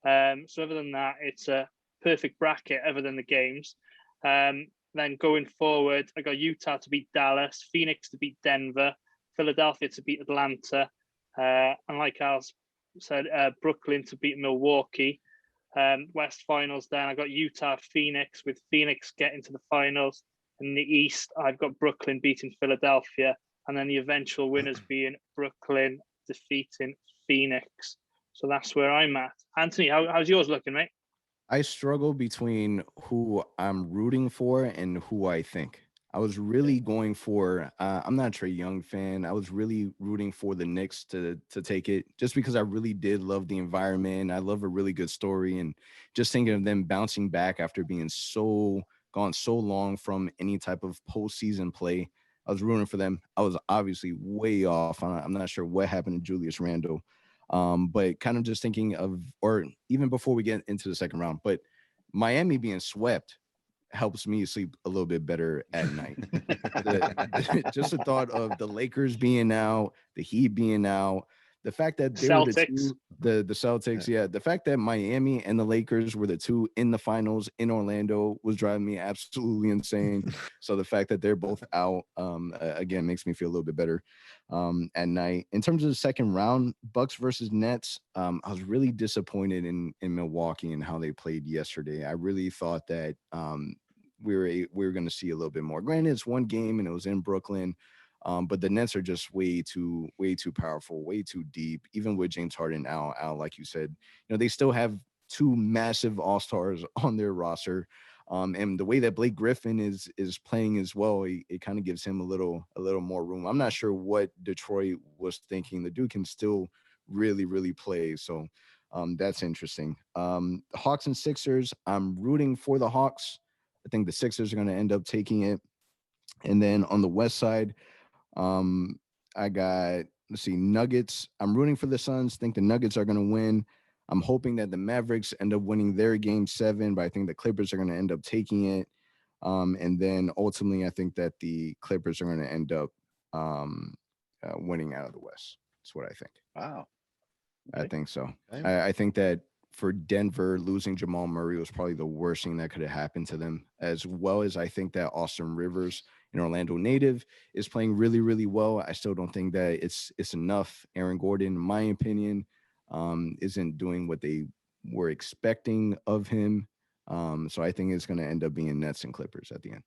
So other than that, it's a perfect bracket other than the games. Then going forward, I got Utah to beat Dallas, Phoenix to beat Denver, Philadelphia to beat Atlanta, and like Al said, Brooklyn to beat Milwaukee. West Finals, then I got Utah, Phoenix, with Phoenix getting to the finals. In the East, I've got Brooklyn beating Philadelphia, and then the eventual winners being Brooklyn defeating Phoenix. So that's where I'm at. Anthony, how's yours looking, mate? I struggle between who I'm rooting for and who I think. I was really going for, I'm not a Trae Young fan. I was really rooting for the Knicks to take it just because I really did love the environment. I love a really good story, and just thinking of them bouncing back after being gone so long from any type of postseason play. I was rooting for them. I was obviously way off. I'm not sure what happened to Julius Randle. But kind of just thinking of, or even before we get into the second round, but Miami being swept helps me sleep a little bit better at night. Just the thought of the Lakers being out, the Heat being out, the fact that they were the Celtics, yeah, the fact that Miami and the Lakers were the two in the finals in Orlando was driving me absolutely insane. So the fact that they're both out, again, makes me feel a little bit better at night. In terms of the second round, Bucks versus Nets, I was really disappointed in Milwaukee and how they played yesterday. I really thought that we were going to see a little bit more. Granted, it's one game and it was in Brooklyn. But the Nets are just way too powerful, way too deep. Even with James Harden out, like you said, they still have two massive all-stars on their roster. And the way that Blake Griffin is playing as well, it kind of gives him a little more room. I'm not sure what Detroit was thinking. The dude can still really, really play. So that's interesting. Hawks and Sixers, I'm rooting for the Hawks. I think the Sixers are going to end up taking it. And then on the West side, I got, Nuggets. I'm rooting for the Suns. Think the Nuggets are going to win. I'm hoping that the Mavericks end up winning their game 7, but I think the Clippers are going to end up taking it. And then ultimately, I think that the Clippers are going to end up winning out of the West. That's what I think. Wow. Okay. I think so. Okay. I think that for Denver, losing Jamal Murray was probably the worst thing that could have happened to them, as well as I think that Austin Rivers, an Orlando native, is playing really, really well. I still don't think that it's enough. Aaron Gordon, in my opinion, isn't doing what they were expecting of him. So I think it's going to end up being Nets and Clippers at the end.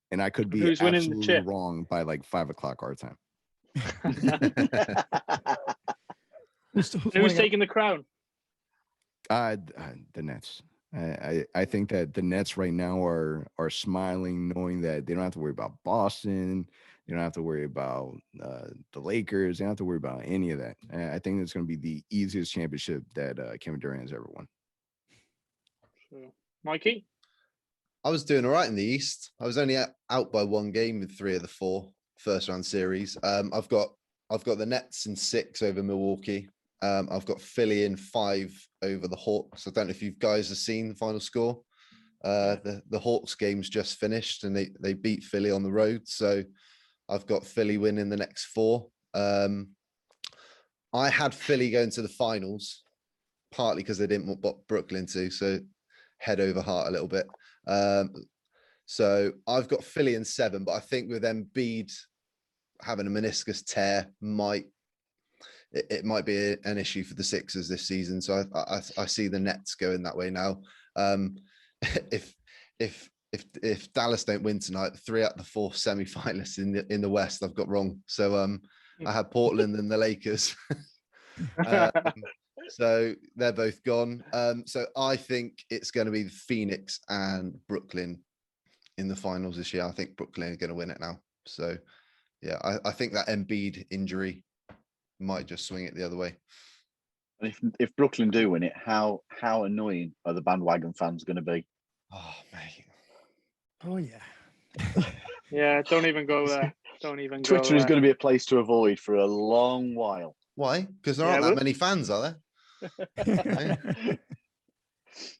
And I could be absolutely wrong by like 5 o'clock our time. Who's taking the crown? The Nets. I think that the Nets right now are smiling, knowing that they don't have to worry about Boston. They don't have to worry about the Lakers. They don't have to worry about any of that. I think it's going to be the easiest championship that Kevin Durant has ever won. Mikey? I was doing all right in the East. I was only out by one game with 3 of the 4 first round series. I've got the Nets in 6 over Milwaukee. I've got Philly in 5 over the Hawks. I don't know if you guys have seen the final score. The Hawks game's just finished and they beat Philly on the road. So I've got Philly winning the next 4. I had Philly going to the finals, partly because they didn't want Brooklyn to, so head over heart a little bit. So I've got Philly in 7, but I think with Embiid having a meniscus tear it might be an issue for the Sixers this season. So I see the Nets going that way now. If Dallas don't win tonight, 3 out of the 4 semi-finalists in the West I've got wrong. So I had Portland and the Lakers. So they're both gone. So I think it's going to be Phoenix and Brooklyn in the finals this year. I think Brooklyn are going to win it now. So yeah, I think that Embiid injury might just swing it the other way. And if Brooklyn do win it, how annoying are the bandwagon fans going to be? Oh, mate. Oh, yeah. Yeah, don't even go there. Don't even Twitter go there. is going to be a place to avoid for a long while. Why? Because there aren't that many fans, are there?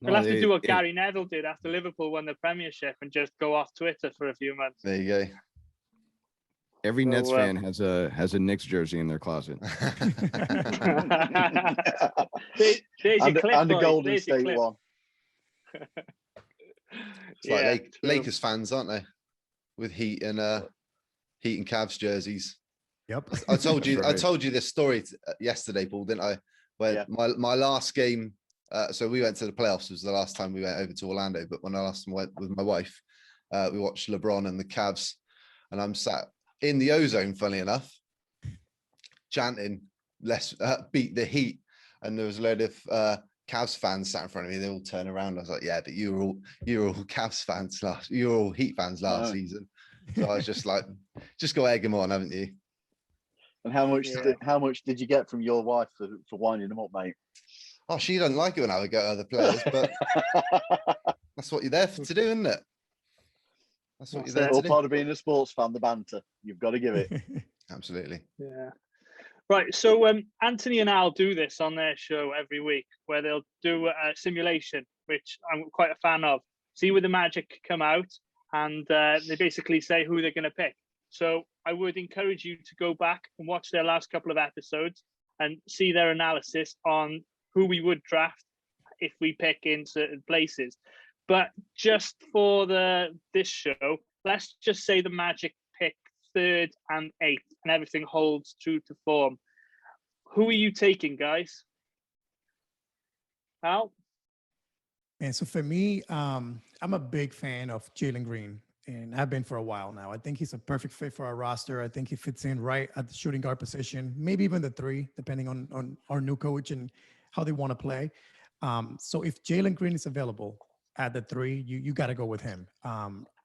We'll have to do what Gary Neville did after Liverpool won the Premiership and just go off Twitter for a few months. There you go. Every So, Nets fan has a Knicks jersey in their closet. there's your clip, and a boys. Golden There's your State clip. one. It's like Yeah, true. Lakers fans, aren't they? With Heat and Cavs jerseys. Yep. I told you. That's right. I told you this story yesterday, Paul, didn't I? Where Yeah. my last game. So we went to the playoffs. It was the last time we went over to Orlando. But when I last went with my wife, we watched LeBron and the Cavs, and I'm sat in the ozone. Funny enough, chanting "Let's beat the Heat," and there was a load of Cavs fans sat in front of me. They all turned around. I was like, "Yeah, but you were all Cavs fans you were all Heat fans last season." So I was just like, "Just go egg them on, haven't you?" And how much Yeah. did you get from your wife for winding them up, mate? Oh, she doesn't like it when I would go to other players, but that's what you're there to do, isn't it? That's what you're there All to part do. of being a sports fan, the banter. You've got to give it. Absolutely. Yeah. Right. So Anthony and Al do this on their show every week, where they'll do a simulation, which I'm quite a fan of. See where the Magic come out, and they basically say who they're going to pick. So I would encourage you to go back and watch their last couple of episodes and see their analysis on who we would draft if we pick in certain places. But just for this show, let's just say the Magic pick 3rd and 8th, and everything holds true to form. Who are you taking, guys? Al? And so for me, I'm a big fan of Jalen Green, and I've been for a while now. I think he's a perfect fit for our roster. I think he fits in right at the shooting guard position, maybe even the 3, depending on our new coach and how they want to play. So if Jalen Green is available at the 3, you got to go with him.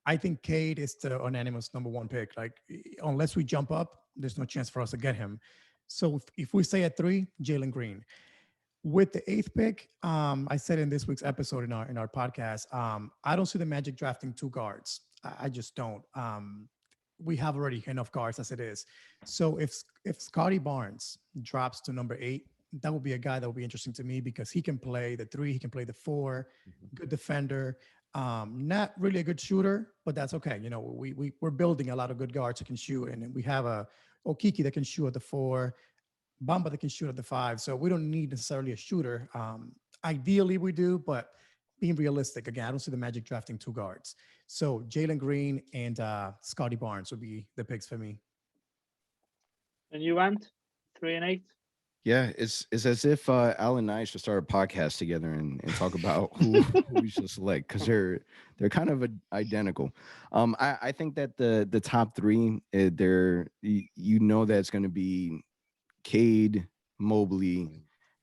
I think Cade is the unanimous #1 pick. Like, unless we jump up, there's no chance for us to get him. So if we stay at 3, Jalen Green. With the 8th pick, I said in this week's episode in our podcast, I don't see the Magic drafting 2 guards. I just don't. We have already enough guards as it is. So if Scotty Barnes drops to number 8, that would be a guy that would be interesting to me because he can play the 3, he can play the 4, good defender. Not really a good shooter, but that's okay. You know, we're building a lot of good guards that can shoot, and we have a Okiki that can shoot at the 4. Bamba that can shoot at the 5. So we don't need necessarily a shooter. Ideally we do, but being realistic, again, I don't see the Magic drafting 2 guards. So Jalen Green and Scotty Barnes would be the picks for me. And you, Ant? 3 and 8? Yeah, it's as if Al and I should start a podcast together and talk about who we should select, because they're kind of identical. I think that the top 3, they're you know that it's going to be Cade, Mobley,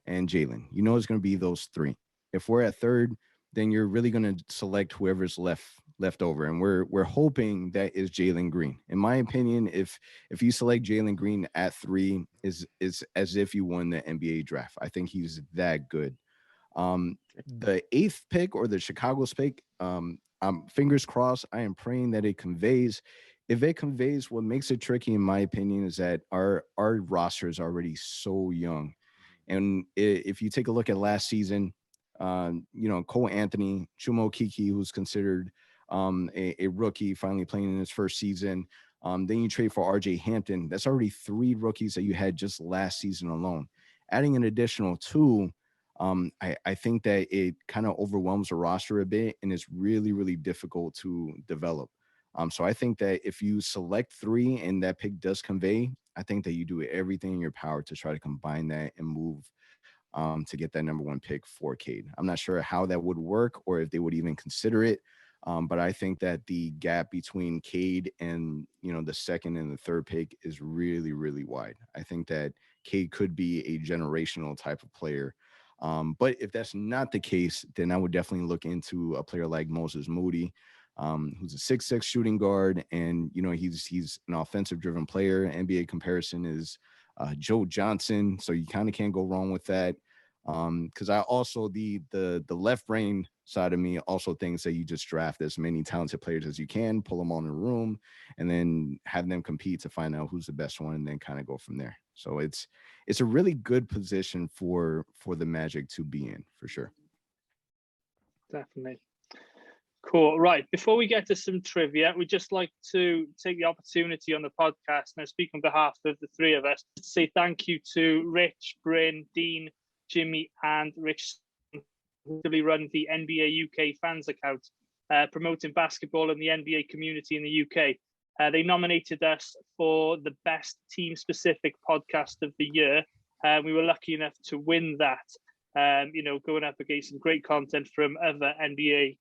and Jalen. You know it's going to be those 3. If we're at 3rd, then you're really going to select whoever's left over, and we're hoping that is Jalen Green. In my opinion, if you select Jalen Green at 3, is as if you won the NBA draft. I think he's that good. The 8th pick, or the Chicago's pick, fingers crossed. I am praying that it conveys. If it conveys, what makes it tricky, in my opinion, is that our roster is already so young. And if you take a look at last season, Cole Anthony, Chuma Okeke, who's considered a rookie, finally playing in his first season. Then you trade for RJ Hampton. That's already 3 rookies that you had just last season alone. Adding an additional 2, I think that it kind of overwhelms the roster a bit, and it's really, really difficult to develop. So I think that if you select 3 and that pick does convey, I think that you do everything in your power to try to combine that and move to get that #1 pick for Cade. I'm not sure how that would work or if they would even consider it. But I think that the gap between Cade and, the 2nd and the 3rd pick is really, really wide. I think that Cade could be a generational type of player. But if that's not the case, then I would definitely look into a player like Moses Moody, who's a 6'6" shooting guard. And, he's an offensive driven player. NBA comparison is Joe Johnson. So you kind of can't go wrong with that. Because I also, the left brain side of me also thinks that you just draft as many talented players as you can, pull them all in a room, and then have them compete to find out who's the best one, and then kind of go from there. So it's a really good position for the Magic to be in, for sure. Definitely. Cool. Right. Before we get to some trivia, we'd just like to take the opportunity on the podcast, and I speak on behalf of the three of us, to say thank you to Rich, Bryn, Dean, Jimmy, and Rich, who run the NBA UK fans account, promoting basketball in the NBA community in the UK. They nominated us for the best team-specific podcast of the year. We were lucky enough to win that, going up against some great content from other NBA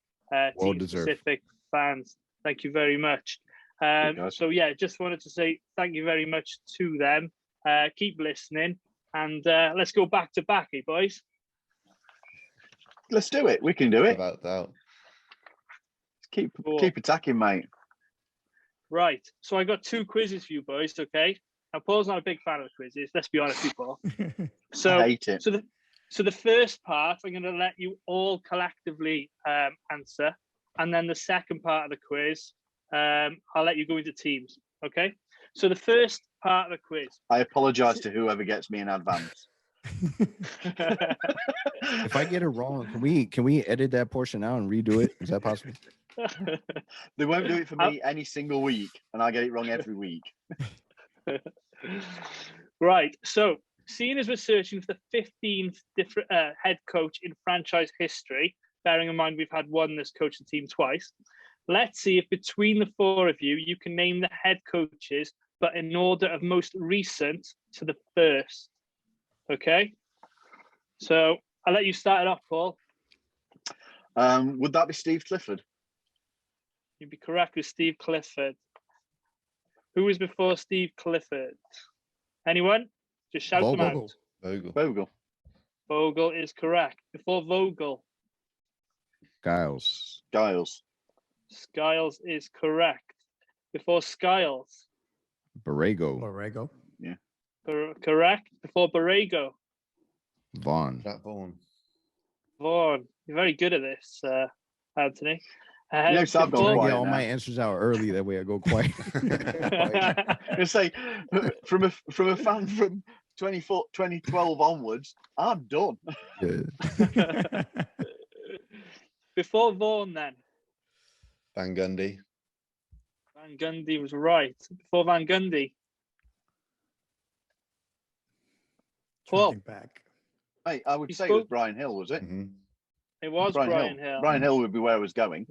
team-specific fans. Thank you very much. So, yeah, just wanted to say thank you very much to them. Keep listening, and let's go back to back, boys. Let's do it. We can do it. Without doubt. Keep attacking, mate. Right. So I got two quizzes for you boys, okay? Now, Paul's not a big fan of the quizzes. Let's be honest with Paul. So, I hate it. So the first part, I'm going to let you all collectively answer. And then the second part of the quiz, I'll let you go into teams, okay? So the first part of the quiz. I apologise to whoever gets me in advance. If I get it wrong, can we edit that portion out and redo it? Is that possible? They won't do it for me any single week, and I get it wrong every week. Right. So, seeing as we're searching for the 15th different head coach in franchise history, bearing in mind we've had one that's coached the team twice, let's see if between the four of you, you can name the head coaches, but in order of most recent to the first. Okay? So, I'll let you start it off, Paul. Would that be Steve Clifford? You'd be correct with Steve Clifford. Who was before Steve Clifford? Anyone? Just shout them out. Vogel. Vogel is correct. Before Vogel. Giles. Skiles is correct. Before Skiles. Borrego. Yeah. Correct. Before Borrego. Vaughn. You're very good at this, Anthony. Yes, I've got trying to get all my answers out early. That way I go quiet. It's like from a fan from 2012 onwards, I'm done. Yeah. Before Vaughan, then. Van Gundy. Van Gundy was right. Before Van Gundy. Paul. Back. Hey, I would say it was Brian Hill, was it? Mm-hmm. It was Brian Hill. Brian Hill would be where I was going.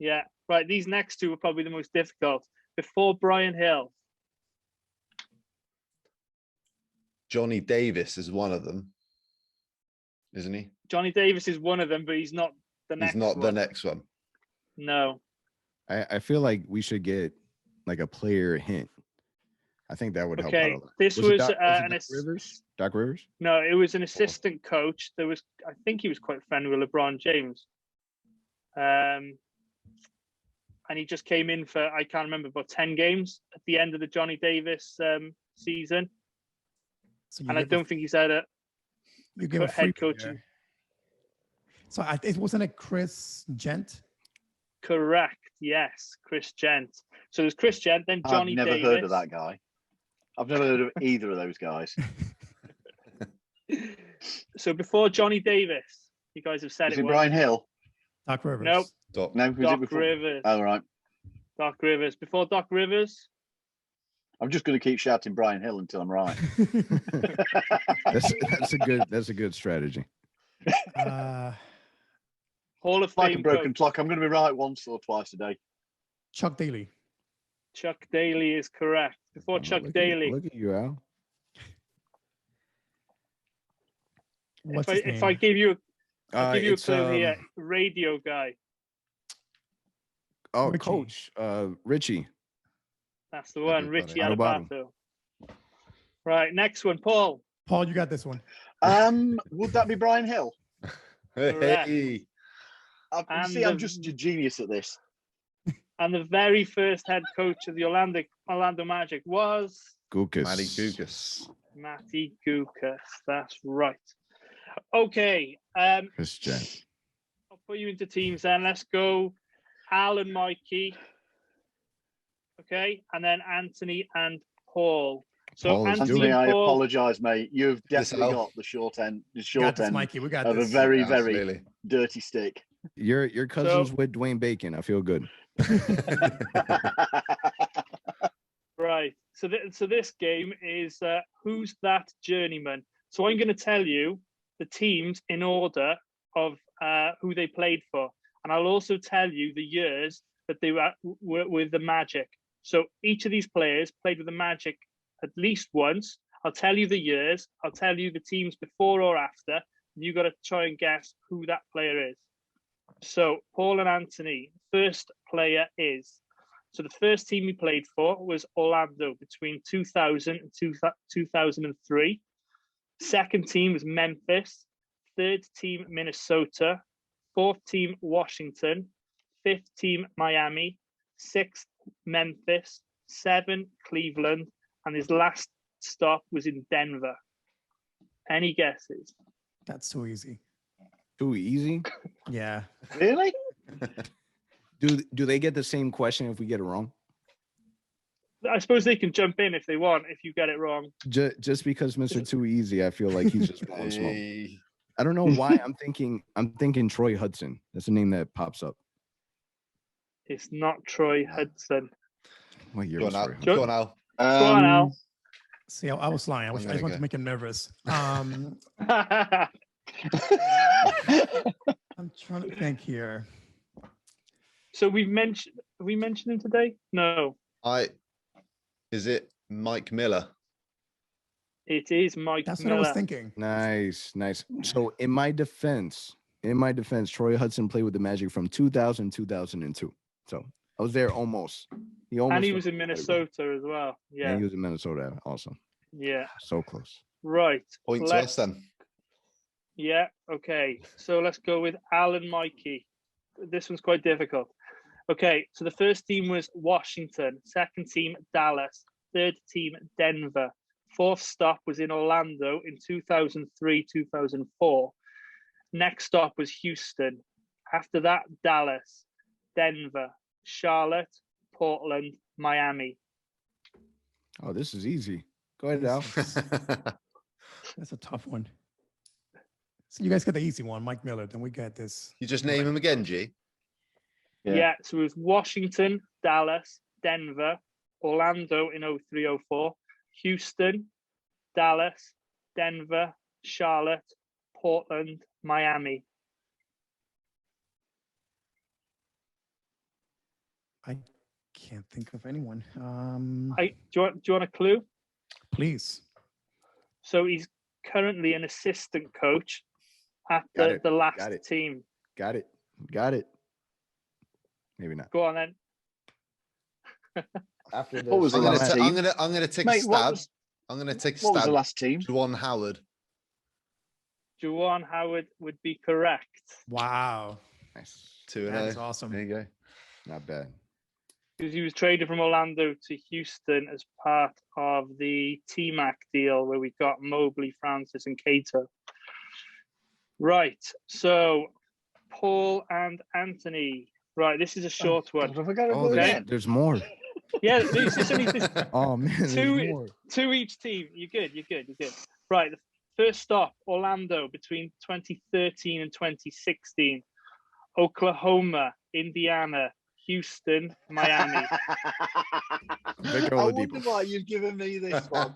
Yeah. Right. These next two were probably the most difficult. Before Brian Hill. Johnny Davis is one of them, isn't he? Johnny Davis is one of them, but he's not the next one. The next one. No. I feel like we should get like a player hint. I think that would help out a lot. This was Doc Rivers? No, it was an assistant coach. I think he was quite friendly with LeBron James. And he just came in for, I can't remember, about 10 games at the end of the Johnny Davis season. And I don't think he's had a head coaching. So it wasn't a Chris Gent? Correct. Yes, Chris Gent. So there's Chris Gent, then Johnny Davis. I've never heard of that guy. I've never heard of either of those guys. So before Johnny Davis, you guys have said Is it Brian Hill? Doc Rivers. Nope. Doc Rivers. Oh, right. Doc Rivers. Before Doc Rivers? I'm just going to keep shouting Brian Hill until I'm right. That's a good strategy. Hall of Like Fame a broken coach. clock. I'm going to be right once or twice a day. Chuck Daly. Chuck Daly is correct. Before Chuck Daly. Look at you, Al. If I give you a clue here, radio guy. Oh, Richie. Coach Richie. That's the one, Richie Adubato. Adubato. Right, next one, Paul. Paul, you got this one. Would that be Brian Hill? Hey. I'm just a genius at this. And the very first head coach of the Orlando Magic was Matty Gukas. That's right. Okay. Chris Gent. I'll put you into teams then. Let's go Al and Mikey. Okay. And then Anthony and Paul. So Paul Anthony, I Paul, apologise, mate. You've definitely got the short end Mikey. We got of this. a very, Absolutely. very dirty stick. Your cousins with Dwayne Bacon. I feel good. Right. So this game is who's that journeyman? So I'm going to tell you the teams in order of who they played for, and I'll also tell you the years that they were with the Magic. So each of these players played with the Magic at least once. I'll tell you the years. I'll tell you the teams before or after. And you got to try and guess who that player is. So Paul and Anthony, first player is. So the first team he played for was Orlando between 2000 and 2003. Second team was Memphis. Third team, Minnesota. Fourth team, Washington. Fifth team, Miami. Sixth, Memphis. 7, Cleveland. And his last stop was in Denver. Any guesses? That's too easy. Too easy? Yeah. Really? Do they get the same question if we get it wrong? I suppose they can jump in if they want, if you get it wrong. Just because Mr. Too Easy, I feel like he's just blowing smoke. Hey. I don't know why I'm thinking Troy Hudson. That's the name that pops up. It's not Troy Hudson. What year Go was on, Troy Al. Hudson? Go on, Al. Go on, Al. See, I was lying. I just wanted to make him nervous. I'm trying to think here. So have we mentioned him today? No. Is it Mike Miller? It is Mike That's Miller. what I was thinking. Nice. So in my defense, Troy Hudson played with the Magic from 2000 2002. So I was there almost. He was in Minnesota as well. Yeah. And he was in Minnesota also. Yeah. So close. Right. Point to us then. Yeah. Okay. So let's go with Al and Mikey. This one's quite difficult. Okay. So the first team was Washington. Second team, Dallas. Third team, Denver. Fourth stop was in Orlando in 2003, 2004. Next stop was Houston. After that, Dallas, Denver, Charlotte, Portland, Miami. Oh, this is easy. Go ahead, Al. That's a tough one. So you guys got the easy one, Mike Miller. Then we got this. You just name him again, G. Yeah. So it was Washington, Dallas, Denver, Orlando in 03-04, Houston, Dallas, Denver, Charlotte, Portland, Miami. I can't think of anyone. Do you want a clue? Please. So he's currently an assistant coach at the last team. Got it. Maybe not. Go on then. After this, What was the last team? I'm gonna take Mate, a what stab. was- I'm gonna take a What was stab. the last team? Juwan Howard. Juwan Howard would be correct. Wow. Nice. 2-0. That's awesome. There you go. Not bad. Because he was traded from Orlando to Houston as part of the T-Mac deal where we got Mobley, Francis, and Cato. Right. So Paul and Anthony. Right. This is a short one. Have I got to Oh, go okay. again? there's more. Yeah. It's only Oh man, there's more. two each team. You're good. Right. The first stop, Orlando between 2013 and 2016. Oklahoma, Indiana, Houston, Miami. Victor I Oladipo. wonder why you've given me this one.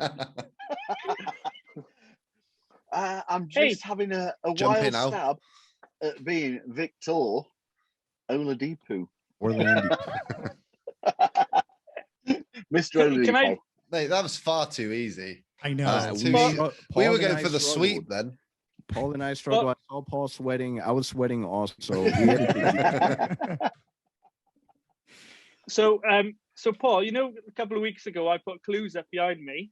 I'm just having a Jump wild in, Al. stab at being Victor Oladipo. Orlando. Mr. Oladipo. Can I- Mate, that was far too easy. I know. That's too Paul- easy. Paul We were and going I for the struggled. sweep then. Paul and I struggled. I saw Paul sweating. I was sweating also. We had to So Paul, a couple of weeks ago I put clues up behind me.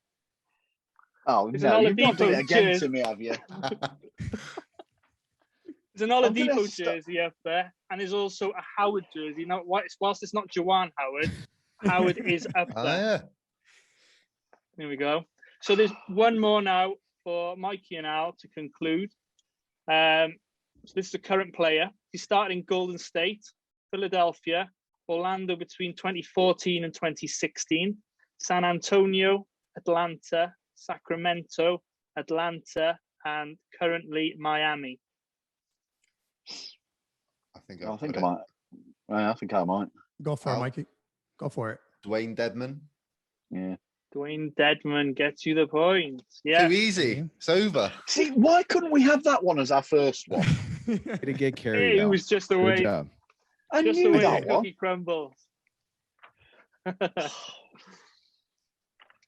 Oh, It's no, an you've not done it Oladipo again jersey. to me, have you? There's an gonna Oladipo stop- jersey up there, and there's also a Howard jersey. Now, whilst it's not Juwan Howard, Howard is up Oh, there. yeah. There we go. So there's one more now for Mikey and Al to conclude. So this is a current player. He started in Golden State, Philadelphia, Orlando between 2014 and 2016, San Antonio, Atlanta, Sacramento, Atlanta, and currently Miami. I think I think I might. I think I might. Go for it, Mikey. Go for it. Dwayne Dedman. Yeah. Dwayne Dedman gets you the point. Yeah. Too easy. It's over. See, why couldn't we have that one as our first one? Way to get carried. It Al. was just the Good way. job. I Just the knew way that the one. cookie crumbles.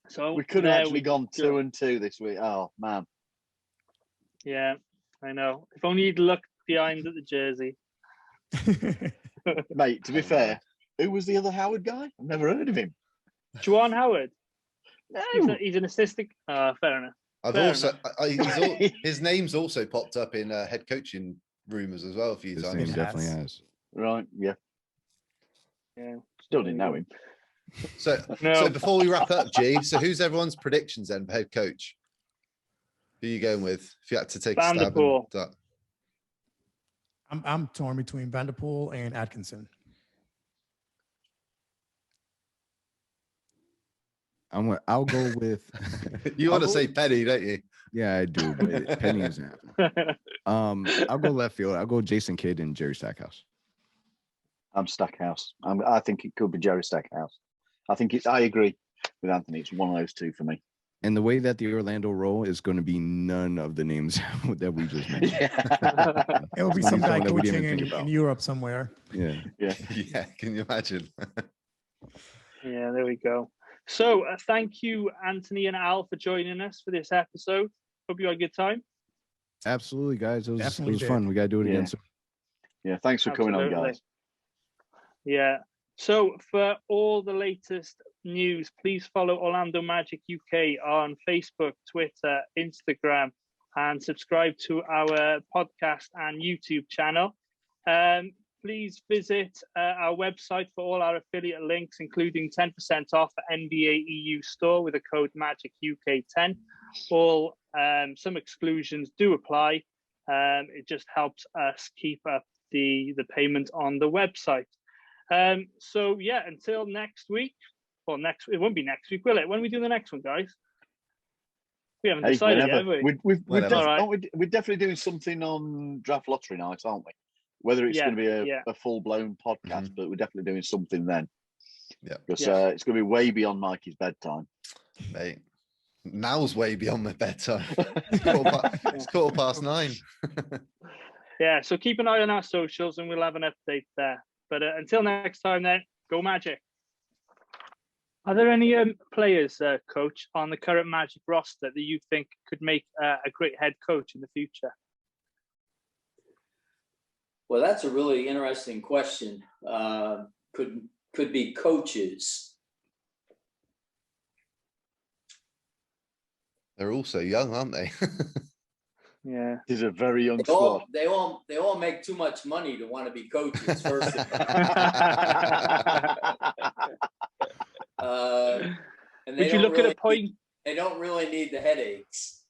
So We could have there actually we gone go. 2-2 this week. Oh man. Yeah, I know. If only you'd looked behind at the jersey. Mate, to be fair, who was the other Howard guy? I've never heard of him. Juwan Howard. No. He's an assistant. Fair enough. I've Fair also enough. his name's also popped up in head coaching rumors as well a few His times. name definitely has. Right, yeah. Yeah. Still didn't know him. So No. before we wrap up, G, so who's everyone's predictions then for head coach? Who are you going with? If you had to take a stab Vanderpool. at that. I'm torn between Vanderpool and Atkinson. I'll go with. You want to say Penny, don't you? Yeah, I do. But Penny is not. I'll go left field. I'll go Jason Kidd and Jerry Stackhouse. I'm Stackhouse. I think it could be Jerry Stackhouse. I agree with Anthony. It's one of those two for me. And the way that the Orlando roll is going to be none of the names that we just mentioned. Yeah. It will be some guy Someone that we didn't coaching even think in about. Europe somewhere. Yeah. Yeah. Yeah, can you imagine? Yeah, there we go. So thank you, Anthony and Al, for joining us for this episode. Hope you had a good time. Absolutely, guys. It was Definitely fun. We got to do it Yeah. again soon. Yeah. Thanks for coming on, Absolutely. guys. Yeah. So for all the latest news, please follow Orlando Magic UK on Facebook, Twitter, Instagram, and subscribe to our podcast and YouTube channel. Please visit our website for all our affiliate links, including 10% off NBA EU store with the code Magic UK 10. All some exclusions do apply. It just helps us keep up the payment on the website. So yeah, until next week. Well, it won't be next week, will it? When we do the next one, guys? We haven't decided yet, have we? We're definitely doing something on draft lottery night, aren't we? Whether it's going to be a full-blown podcast, but we're definitely doing something then. Yeah. Because it's going to be way beyond Mikey's bedtime. Mate, now's way beyond my bedtime. It's 9:15. Yeah, so keep an eye on our socials and we'll have an update there. But until next time then, go Magic. Are there any players, Coach, on the current Magic roster that you think could make a great head coach in the future? Well, that's a really interesting question. Could be coaches. They're all so young, aren't they? Yeah, He's a very young squad. They all make too much money to want to be coaches. First of all, and would you look at a point? They don't really need the headaches.